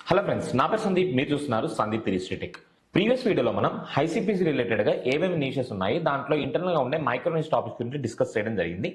Hello friends, నా పేరు సందీప్. మీరు చూస్తున్నారు సందీప్ త్రీస్టేటిక్. ప్రీవియస్ వీడియోలో మనం హైసిపిసి రిలేటెడ్ గా ఏమేమి నిషెస్ ఉన్నాయి, దాంట్లో ఇంటర్నల్ గా ఉండే మైక్రో నిష్ టాపిక్స్ గురించి డిస్కస్ చేయడం జరిగింది.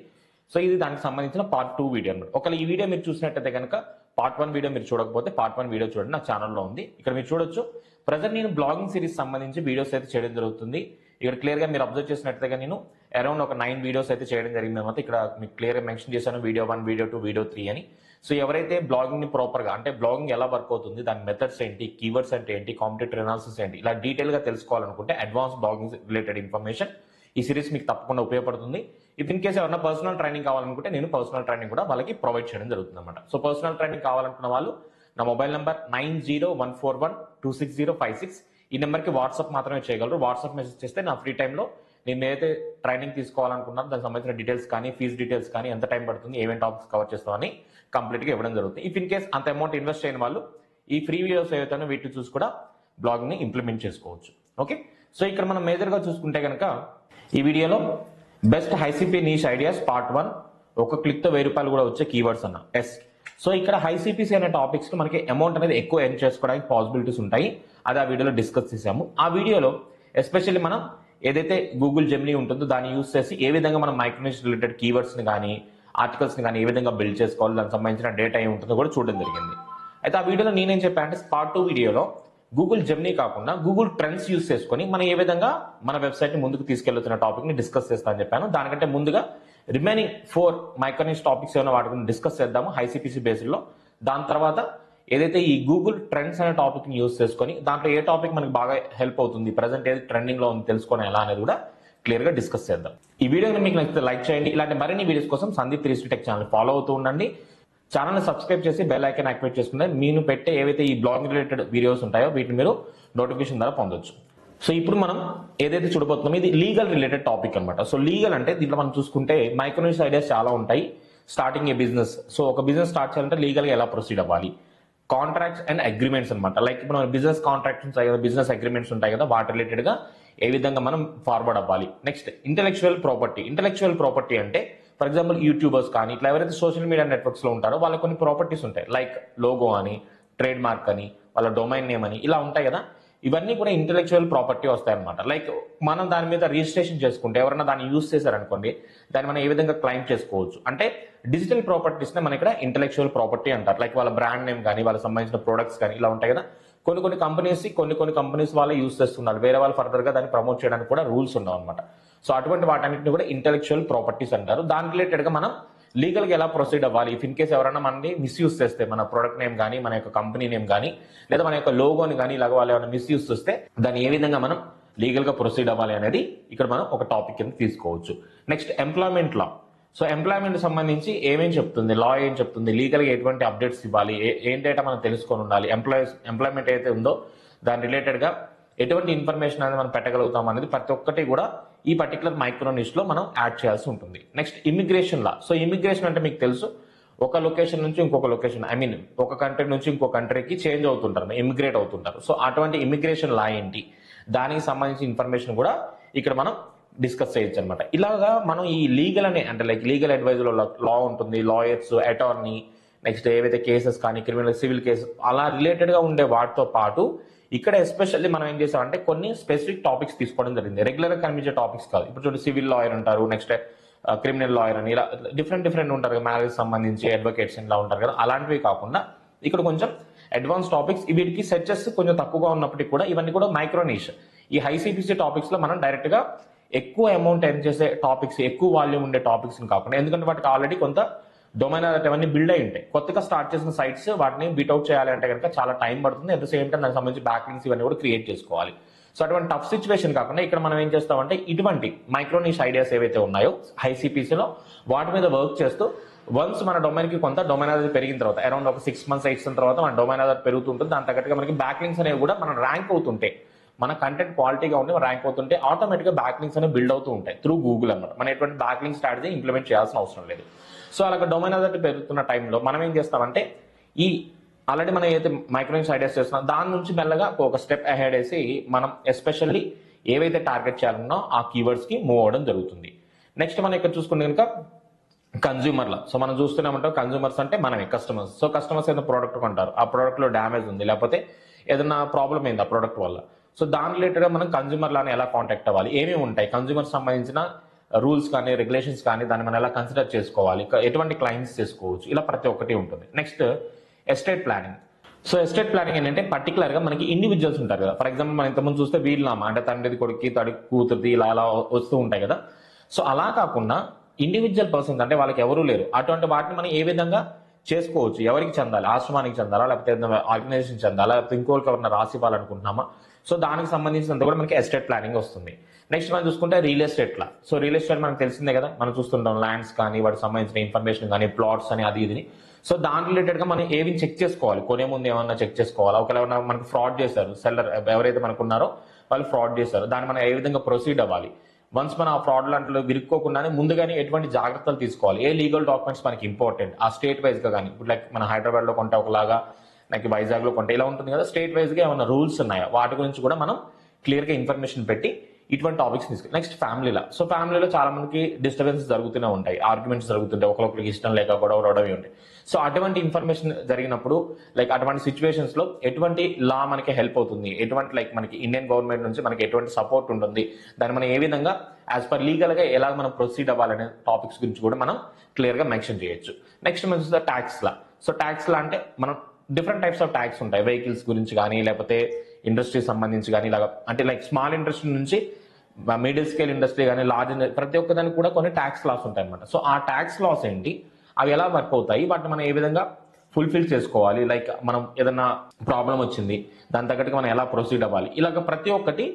సో ఇది దానికి సంబంధించిన పార్ట్ 2 వీడియో అనమాట. ఒకవేళ ఈ వీడియో మీరు చూసినట్టయితే కనుక పార్ట్ 1 వీడియో మీరు చూడకపోతే పార్ట్ 1 వీడియో చూడండి, నా ఛానల్లో ఉంది. ఇక్కడ మీరు చూడొచ్చు. ప్రజెంట్ నేను బ్లాగింగ్ సిరీస్ సంబంధించి వీడియోస్ అయితే చేయడం జరుగుతుంది. ఇక్కడ క్లియర్ గా మీరు అబ్జర్వ్ చేసినట్లయితే నేను అరౌండ్ ఒక 9 వీడియోస్ అయితే చేయడం జరిగింది అనమాట. ఇక్కడ మీకు క్లియర్ గా మెన్షన్ చేశాను వీడియో 1, వీడియో 2, వీడియో 3 అని. సో ఎవరైతే బ్లాగింగ్ ని ప్రాపర్ గా, అంటే బ్లాగింగ్ ఎలా వర్క్ అవుతుంది, దాని మెథడ్స్ ఏంటి, కీవర్డ్స్ అంటే ఏంటి, కాంపిటేటివ్ అనాలిసిస్ ఏంటి, ఇలా డీటెయిల్ గా తెలుసుకోవాలనుకుంటే అడ్వాన్స్ బ్లాగింగ్ రిలేటెడ్ ఇన్ఫర్మేషన్ ఈ సిరీస్ మీకు తప్పకుండా ఉపయోగపడుతుంది. ఇఫ్ ఇన్ కేసు ఎవరైనా పర్సనల్ ట్రైనింగ్ కావాలనుకుంటే నేను పర్సనల్ ట్రైనింగ్ కూడా వాళ్ళకి ప్రొవైడ్ చేయడం జరుగుతుంది అనమాట. సో పర్సనల్ ట్రైనింగ్ కావాలనుకున్న వాళ్ళు నా మొబైల్ నెంబర్ 9014126056 ఈ నెంబర్కి వాట్సాప్ మాత్రమే చేయగలరు. వాట్సాప్ మెసేజ్ చేస్తే నా ఫ్రీ టైంలో నేను ఏదైతే ట్రైనింగ్ తీసుకోవాలనుకున్నాను దానికి సంబంధించిన డీటెయిల్స్ కానీ, ఫీజు డీటెయిల్స్ కానీ, ఎంత టైం పడుతుంది, ఏమేమి టాపిక్స్ కవర్ చేస్తామని కంప్లీట్గా ఇవ్వడం జరుగుతుంది. ఇఫ్ ఇన్ కేస్ అంత అమౌంట్ ఇన్వెస్ట్ చేయని వాళ్ళు ఈ ఫ్రీ వీడియోస్ ఏవైతే వీటిని చూసి కూడా బ్లాగింగ్ ని ఇంప్లిమెంట్ చేసుకోవచ్చు. ఓకే, సో ఇక్కడ మనం మేజర్గా చూసుకుంటే కనుక ఈ వీడియోలో బెస్ట్ హైసిపి నీష్ ఐడియాస్ పార్ట్ 1, ఒక క్లిక్ తో ₹1000 కూడా వచ్చే కీవర్డ్స్ అన్న ఎస్. సో ఇక్కడ హైసిపిసి అనే టాపిక్స్ లో మనకి అమౌంట్ అనేది ఎక్కువ ఎర్న్ చేసుకోవడానికి పాసిబిలిటీస్ ఉంటాయి. అది ఆ వీడియోలో డిస్కస్ చేసాము. ఆ వీడియోలో ఎస్పెషల్లీ మనం ఏదైతే గూగుల్ జెమినీ ఉంటుందో దాన్ని యూస్ చేసి ఏ విధంగా మనం మైక్రోనిష్ రిలేటెడ్ కీవర్డ్స్ ని కానీ, ఆర్టికల్స్ ని కానీ ఏ విధంగా బిల్డ్ చేసుకోవాలి, దానికి సంబంధించిన డేటా ఏమి ఉంటుందో కూడా చూడడం జరిగింది. అయితే ఆ వీడియోలో నేనేం చెప్పాను అంటే పార్ట్ 2 వీడియోలో గూగుల్ జెమినీ కాకుండా గూగుల్ ట్రెండ్స్ యూస్ చేసుకొని మనం ఏ విధంగా మన వెబ్సైట్ ని ముందుకు తీసుకెళ్తున్న టాపిక్ ని డిస్కస్ చేస్తానని చెప్పాను. దానికంటే ముందుగా రిమైనింగ్ 4 మైక్రోనిష్ టాపిక్స్ ఏమైనా వాటి గురించి డిస్కస్ చేద్దాము హైసిపిసి బేస్డ్ లో. దాని తర్వాత ఏదైతే ఈ గూగుల్ ట్రెండ్స్ అనే టాపిక్ ని యూస్ చేసుకొని దాంట్లో ఏ టాపిక్ మనకి బాగా హెల్ప్ అవుతుంది, ప్రజెంట్ ఏది ట్రెండింగ్ లో ఉంది తెలుసుకోవడం ఎలా అనేది కూడా క్లియర్ గా డిస్కస్ చేద్దాం. ఈ వీడియోని మీకు నచ్చితే లైక్ చేయండి. ఇలాంటి మరిన్ని వీడియోస్ కోసం సందీప్ త్రీస్టేటిక్ ఛానల్ ఫాలో అవుతూ ఉండండి. ఛానల్ ని సబ్స్క్రైబ్ చేసి బెల్ ఐకాన్ యాక్టివేట్ చేసుకుంటే నేను పెట్టే ఏవైతే ఈ బ్లాగింగ్ రిలేటెడ్ వీడియోస్ ఉంటాయో వీటిని మీరు నోటిఫికేషన్ ద్వారా పొందొచ్చు. సో ఇప్పుడు మనం ఏదైతే చూడబోతున్నామో ఇది లీగల్ రిలేటెడ్ టాపిక్ అనమాట. సో లీగల్ అంటే దీంట్లో మనం చూసుకుంటే మైక్రోనిష్ ఐడియాస్ చాలా ఉంటాయి. స్టార్టింగ్ ఏ బిజినెస్, సో ఒక బిజినెస్ స్టార్ట్ చేయాలంటే లీగల్ గా ఎలా ప్రొసీడ్ అవ్వాలి, కాంట్రాక్ట్స్ అండ్ అగ్రిమెంట్స్ అనమాట. లైక్ ఇప్పుడు బిజినెస్ కాంట్రాక్ట్స్ ఉంటాయి కదా, బిజినెస్ అగ్రిమెంట్స్ ఉంటాయి కదా, వాటి రిలేటెడ్ గా ఏ విధంగా మనం ఫార్వర్డ్ అవ్వాలి. Next intellectual property. Intellectual property అంటే ఫర్ ఎగ్జాంపుల్ యూట్యూబర్స్ కానీ ఇట్లా ఎవరైతే సోషల్ మీడియా నెట్వర్క్స్ లో ఉంటారో వాళ్ళకి కొన్ని ప్రాపర్టీస్ ఉంటాయి. లైక్ లోగో అని, ట్రేడ్ మార్క్ అని, వాళ్ళ డొమైన్ నేమ్ అని ఇలా ఉంటాయి కదా. ఇవన్నీ కూడా ఇంటెలెక్చువల్ ప్రాపర్టీ వస్తాయి అనమాట. లైక్ మనం దాని మీద రిజిస్ట్రేషన్ చేసుకుంటే ఎవరైనా దాన్ని యూజ్ చేశారనుకోండి, దాన్ని మనం ఏ విధంగా క్లైమ్ చేసుకోవచ్చు అంటే డిజిటల్ ప్రాపర్టీస్ నే మన ఇక్కడ ఇంటెలెక్చువల్ ప్రాపర్టీ అంటారు. లైక్ వాళ్ళ బ్రాండ్ నేమ్ కానీ, వాళ్ళకి సంబంధించిన ప్రొడక్ట్స్ కానీ ఇలా ఉంటాయి కదా. కొన్ని కంపెనీస్ వాళ్ళే యూజ్ చేస్తున్నారు, వేరే వాళ్ళు ఫర్దర్ గా దాన్ని ప్రమోట్ చేయడానికి కూడా రూల్స్ ఉండవు అనమాట. సో అటువంటి వాటన్నిటిని కూడా ఇంటెలెక్చువల్ ప్రాపర్టీస్ అంటారు. దాని రిలేటెడ్ గా మనం లీగల్ గా ఎలా ప్రొసీడ్ అవ్వాలి, ఇఫ్ ఇన్ కేసు ఎవరైనా మనని మిస్యూజ్ చేస్తే, మన ప్రొడక్ట్ నేమ్ కానీ, మన యొక్క కంపెనీ నేమ్ కానీ, లేదా మన యొక్క లోగోని కానీ ఇలాగ వాళ్ళు ఏమైనా మిస్యూజ్ చేస్తే దాన్ని ఏ విధంగా మనం లీగల్ గా ప్రొసీడ్ అవ్వాలి అనేది ఇక్కడ మనం ఒక టాపిక్ కింద తీసుకోవచ్చు. నెక్స్ట్ ఎంప్లాయ్మెంట్ లా. సో ఎంప్లాయ్మెంట్ సంబంధించి ఏమేం చెప్తుంది, లా ఏం చెప్తుంది, లీగల్ గా ఎటువంటి అప్డేట్స్ ఇవ్వాలి, ఏం డేటా మనం తెలుసుకొని ఉండాలి, ఎంప్లాయ్మెంట్ అయితే ఉందో దాని రిలేటెడ్ గా ఎటువంటి ఇన్ఫర్మేషన్ అనేది మనం పెట్టగలుగుతాం అనేది ప్రతి ఒక్కటి కూడా ఈ పర్టికులర్ మైక్రోనిష్ లో మనం యాడ్ చేయాల్సి ఉంటుంది. నెక్స్ట్ ఇమిగ్రేషన్ లా. సో ఇమిగ్రేషన్ అంటే మీకు తెలుసు, ఒక లొకేషన్ నుంచి ఇంకొక లొకేషన్, ఒక కంట్రీ నుంచి ఇంకో కంట్రీకి చేంజ్ అవుతుంటారు, ఇమిగ్రేట్ అవుతుంటారు. సో అటువంటి ఇమిగ్రేషన్ లా ఏంటి, దానికి సంబంధించిన ఇన్ఫర్మేషన్ కూడా ఇక్కడ మనం డిస్కస్ చేయొచ్చు అనమాట. ఇలాగా మనం ఈ లీగల్ అంటే లైక్ లీగల్ అడ్వైజ్ లో లా ఉంటుంది, లాయర్స్, అటార్నీ, నెక్స్ట్ ఏవైతే కేసెస్ కానీ, క్రిమినల్, సివిల్ కేసెస్ అలా రిలేటెడ్ గా ఉండే వాటితో పాటు ఇక్కడ ఎస్పెషల్లీ మనం ఏం చేసామంటే కొన్ని స్పెసిఫిక్ టాపిక్స్ తీసుకోవడం జరిగింది. రెగ్యులర్ గా కనిపించే టాపిక్స్ కాదు. ఇప్పుడు చూడండి, సివిల్ లాయర్ ఉంటారు, నెక్స్ట్ క్రిమినల్ లాయర్ అని, ఇలా డిఫరెంట్ ఉంటారు కదా, మ్యారేజ్ సంబంధించి అడ్వకేట్స్ ఇలా ఉంటారు కదా. అలాంటివి కాకుండా ఇక్కడ కొంచెం అడ్వాన్స్ టాపిక్స్, వీటికి సెర్చెస్ కొంచెం తక్కువగా ఉన్నప్పటికీ కూడా ఇవన్నీ కూడా మైక్రోనిష్. ఈ హైసిపిసి టాపిక్స్ లో మనం డైరెక్ట్ గా ఎక్కువ అమౌంట్ ఎర్న్ చేసే టాపిక్స్, ఎక్కువ వాల్యూమ్ ఉండే టాపిక్స్ కాకుండా, ఎందుకంటే వాటికి ఆల్రెడీ కొంత డొమైన్ అవన్నీ బిల్డ్ అయి ఉంటాయి. కొత్తగా స్టార్ట్ చేసిన సైట్స్ వాటిని బీట్అవుట్ చేయాలి అంటే కనుక చాలా టైం పడుతుంది. అట్ ద సేమ్ టైం దానికి సంబంధించి బ్యాక్ లింక్స్ ఇవన్నీ కూడా క్రియేట్ చేసుకోవాలి. సో అటువంటి టఫ్ సిచ్యువేషన్ కాకుండా ఇక్కడ మనం ఏం చేస్తామంటే ఇటువంటి మైక్రోనిష్ ఐడియాస్ ఏవైతే ఉన్నాయో హైసిపిసిలో వాటి మీద వర్క్ చేస్తూ వన్స్ మన డొమైన్ కి కొంత డొమైన్ ఆధార్ పెరిగిన తర్వాత అరౌండ్ ఒక 6 months 8 months తర్వాత మన డొమైన్ ఆధార్ పెరుగుతుంటుంది. దాని తగ్గట్టుగా మనకి బ్యాక్ లింక్స్ అనేవి కూడా మనం ర్యాంక్ అవుతుంటే, మన కంటెంట్ క్వాలిటీగా ఉండి ర్యాంక్ అవుతుంటే ఆటోమేటిక్గా బ్యాక్ లింక్స్ అనేవి బిల్డ్ అవుతూ ఉంటాయి త్రూ గూగుల్ అన్నమాట. మన ఎటువంటి బ్యాక్ లింక్ స్ట్రాటజీ ఇంప్లిమెంట్ చేయాల్సిన అవసరం లేదు. సో అలాగే డొమైన్ అథారిటీ పెరుగుతున్న టైంలో మనం ఏం చేస్తామంటే ఈ ఆల్రెడీ మనం ఏదైతే మైక్రోనిష్ ఐడియాస్ చేస్తున్నాం దాని నుంచి మెల్లగా ఒక స్టెప్ అహెడ్ వేసి మనం ఎస్పెషల్లీ ఏవైతే టార్గెట్ చేయాలన్నో ఆ కీవర్డ్స్ కి మూవ్ అవ్వడం జరుగుతుంది. నెక్స్ట్ మనం ఇక్కడ చూసుకుంటే కనుక కన్జ్యూమర్ల. సో మనం చూస్తున్నామంటాం కన్జ్యూమర్స్ అంటే మనమే కస్టమర్స్. సో కస్టమర్స్ ఏదైనా ప్రోడక్ట్ కొంటారు, ఆ ప్రోడక్ట్ లో డ్యామేజ్ ఉంది, లేకపోతే ఏదైనా ప్రాబ్లం అయింది ఆ ప్రోడక్ట్ వల్ల. సో దాని రిలేటెడ్ గా మనం కన్జ్యూమర్ లానే ఎలా కాంటాక్ట్ అవ్వాలి, ఏమేమి ఉంటాయి కన్జ్యూమర్ సంబంధించిన రూల్స్ కానీ రెగ్యులేషన్స్ కానీ, దాన్ని మనం ఎలా కన్సిడర్ చేసుకోవాలి, ఎటువంటి క్లైంట్స్ చేసుకోవచ్చు, ఇలా ప్రతి ఒక్కటి ఉంటుంది. Next estate planning. So estate planning ఏంటంటే పర్టికులర్ గా మనకి ఇండివిజువల్స్ ఉంటారు కదా. ఫర్ ఎగ్జాంపుల్ మనం ఇంతకుముందు చూస్తే వీలునామా అంటే తండ్రిది కొడుకు తడి కూతురిది ఇలా అలా వస్తూ ఉంటాయి కదా. సో అలా కాకుండా ఇండివిజువల్ పర్సన్స్ అంటే వాళ్ళకి ఎవరూ లేరు, అటువంటి వాటిని మనం ఏ విధంగా చేసుకోవచ్చు, ఎవరికి చెందాలి, ఆశ్రమానికి చెందాలా, లేకపోతే ఆర్గనైజేషన్ చెందాలా, లేకపోతే ఇంకోరికి ఎవరైనా రాసి ఇవ్వాలనుకుంటున్నామా. సో దానికి సంబంధించినంత కూడా మనకి ఎస్టేట్ ప్లానింగ్ వస్తుంది. నెక్స్ట్ మనం చూసుకుంటే రియల్ ఎస్టేట్ లా. సో రియల్ ఎస్టేట్ మనకు తెలిసిందే కదా, మనం చూస్తుంటాం ల్యాండ్స్ కానీ వాటికి సంబంధించిన ఇన్ఫర్మేషన్ కానీ ప్లాట్స్ అని అది ఇది. సో దాని రిలేటెడ్ గా మనం ఏవి చెక్ చేసుకోవాలి, కొనే ముందు ఏమన్నా చెక్ చేసుకోవాలి, ఒకవేళ ఏమన్నా మనకి ఫ్రాడ్ చేశారు, సెల్లర్ ఎవరైతే మనకు ఉన్నారో వాళ్ళు ఫ్రాడ్ చేశారు, దాన్ని మనం ఏ విధంగా ప్రొసీడ్ అవ్వాలి, వన్స్ మనం ఆ ఫ్రాడ్ లాంటిలో విరుక్కోకుండానే ముందుగానే ఎటువంటి జాగ్రత్తలు తీసుకోవాలి, ఏ లీగల్ డాక్యుమెంట్స్ మనకి ఇంపార్టెంట్ ఆ స్టేట్ వైజ్ గా కానీ. ఇప్పుడు లైక్ మన హైదరాబాద్ లో కొంటే ఒకలాగా, లైక్ వైజాగ్ లో కొంటే ఇలా ఉంటుంది కదా, స్టేట్ వైజ్ గా ఏమైనా రూల్స్ ఉన్నాయా వాటి గురించి కూడా మనం క్లియర్ గా ఇన్ఫర్మేషన్ పెట్టి ఇటువంటి టాపిక్స్ తీసుకుని. నెక్స్ట్ ఫ్యామిలీలో. సో ఫ్యామిలీలో చాలా మందికి డిస్టర్బెన్సెస్ జరుగుతూనే ఉంటాయి, ఆర్గ్యుమెంట్స్ జరుగుతుంటాయి, ఒకరికి ఇష్టం లేక గొడవలు ఉంటాయి. సో అటువంటి ఇన్ఫర్మేషన్ జరిగినప్పుడు లైక్ అటువంటి సిచ్యువేషన్స్ లో ఎటువంటి లా మనకి హెల్ప్ అవుతుంది, ఎటువంటి లైక్ మనకి ఇండియన్ గవర్నమెంట్ నుంచి మనకి ఎటువంటి సపోర్ట్ ఉంటుంది, దాన్ని మనం ఏ విధంగా యాజ్ పర్ లీగల్ గా ఎలా మనం ప్రొసీడ్ అవ్వాలనే టాపిక్స్ గురించి కూడా మనం క్లియర్ గా మెన్షన్ చేయొచ్చు. నెక్స్ట్ మనం చూస్తే ట్యాక్స్ లా. సో ట్యాక్స్ లా అంటే మనం డిఫరెంట్ టైప్స్ ఆఫ్ ట్యాక్స్ ఉంటాయి, వెహికల్స్ గురించి కానీ, లేకపోతే ఇండస్ట్రీ సంబంధించి కానీ, ఇలాగా అంటే లైక్ స్మాల్ ఇండస్ట్రీ నుంచి మిడిల్ స్కేల్ ఇండస్ట్రీ కానీ, లార్జ్ ప్రతి ఒక్క దానికి కూడా కొన్ని ట్యాక్స్ లాస్ ఉంటాయి అనమాట. సో ఆ ట్యాక్స్ లాస్ ఏంటి, అవి ఎలా వర్క్ అవుతాయి, వాటిని మనం ఏ విధంగా ఫుల్ఫిల్ చేసుకోవాలి, లైక్ మనం ఏదైనా ప్రాబ్లం వచ్చింది దాని తగ్గట్టుగా మనం ఎలా ప్రొసీడ్ అవ్వాలి, ఇలాగ ప్రతి ఒక్కటి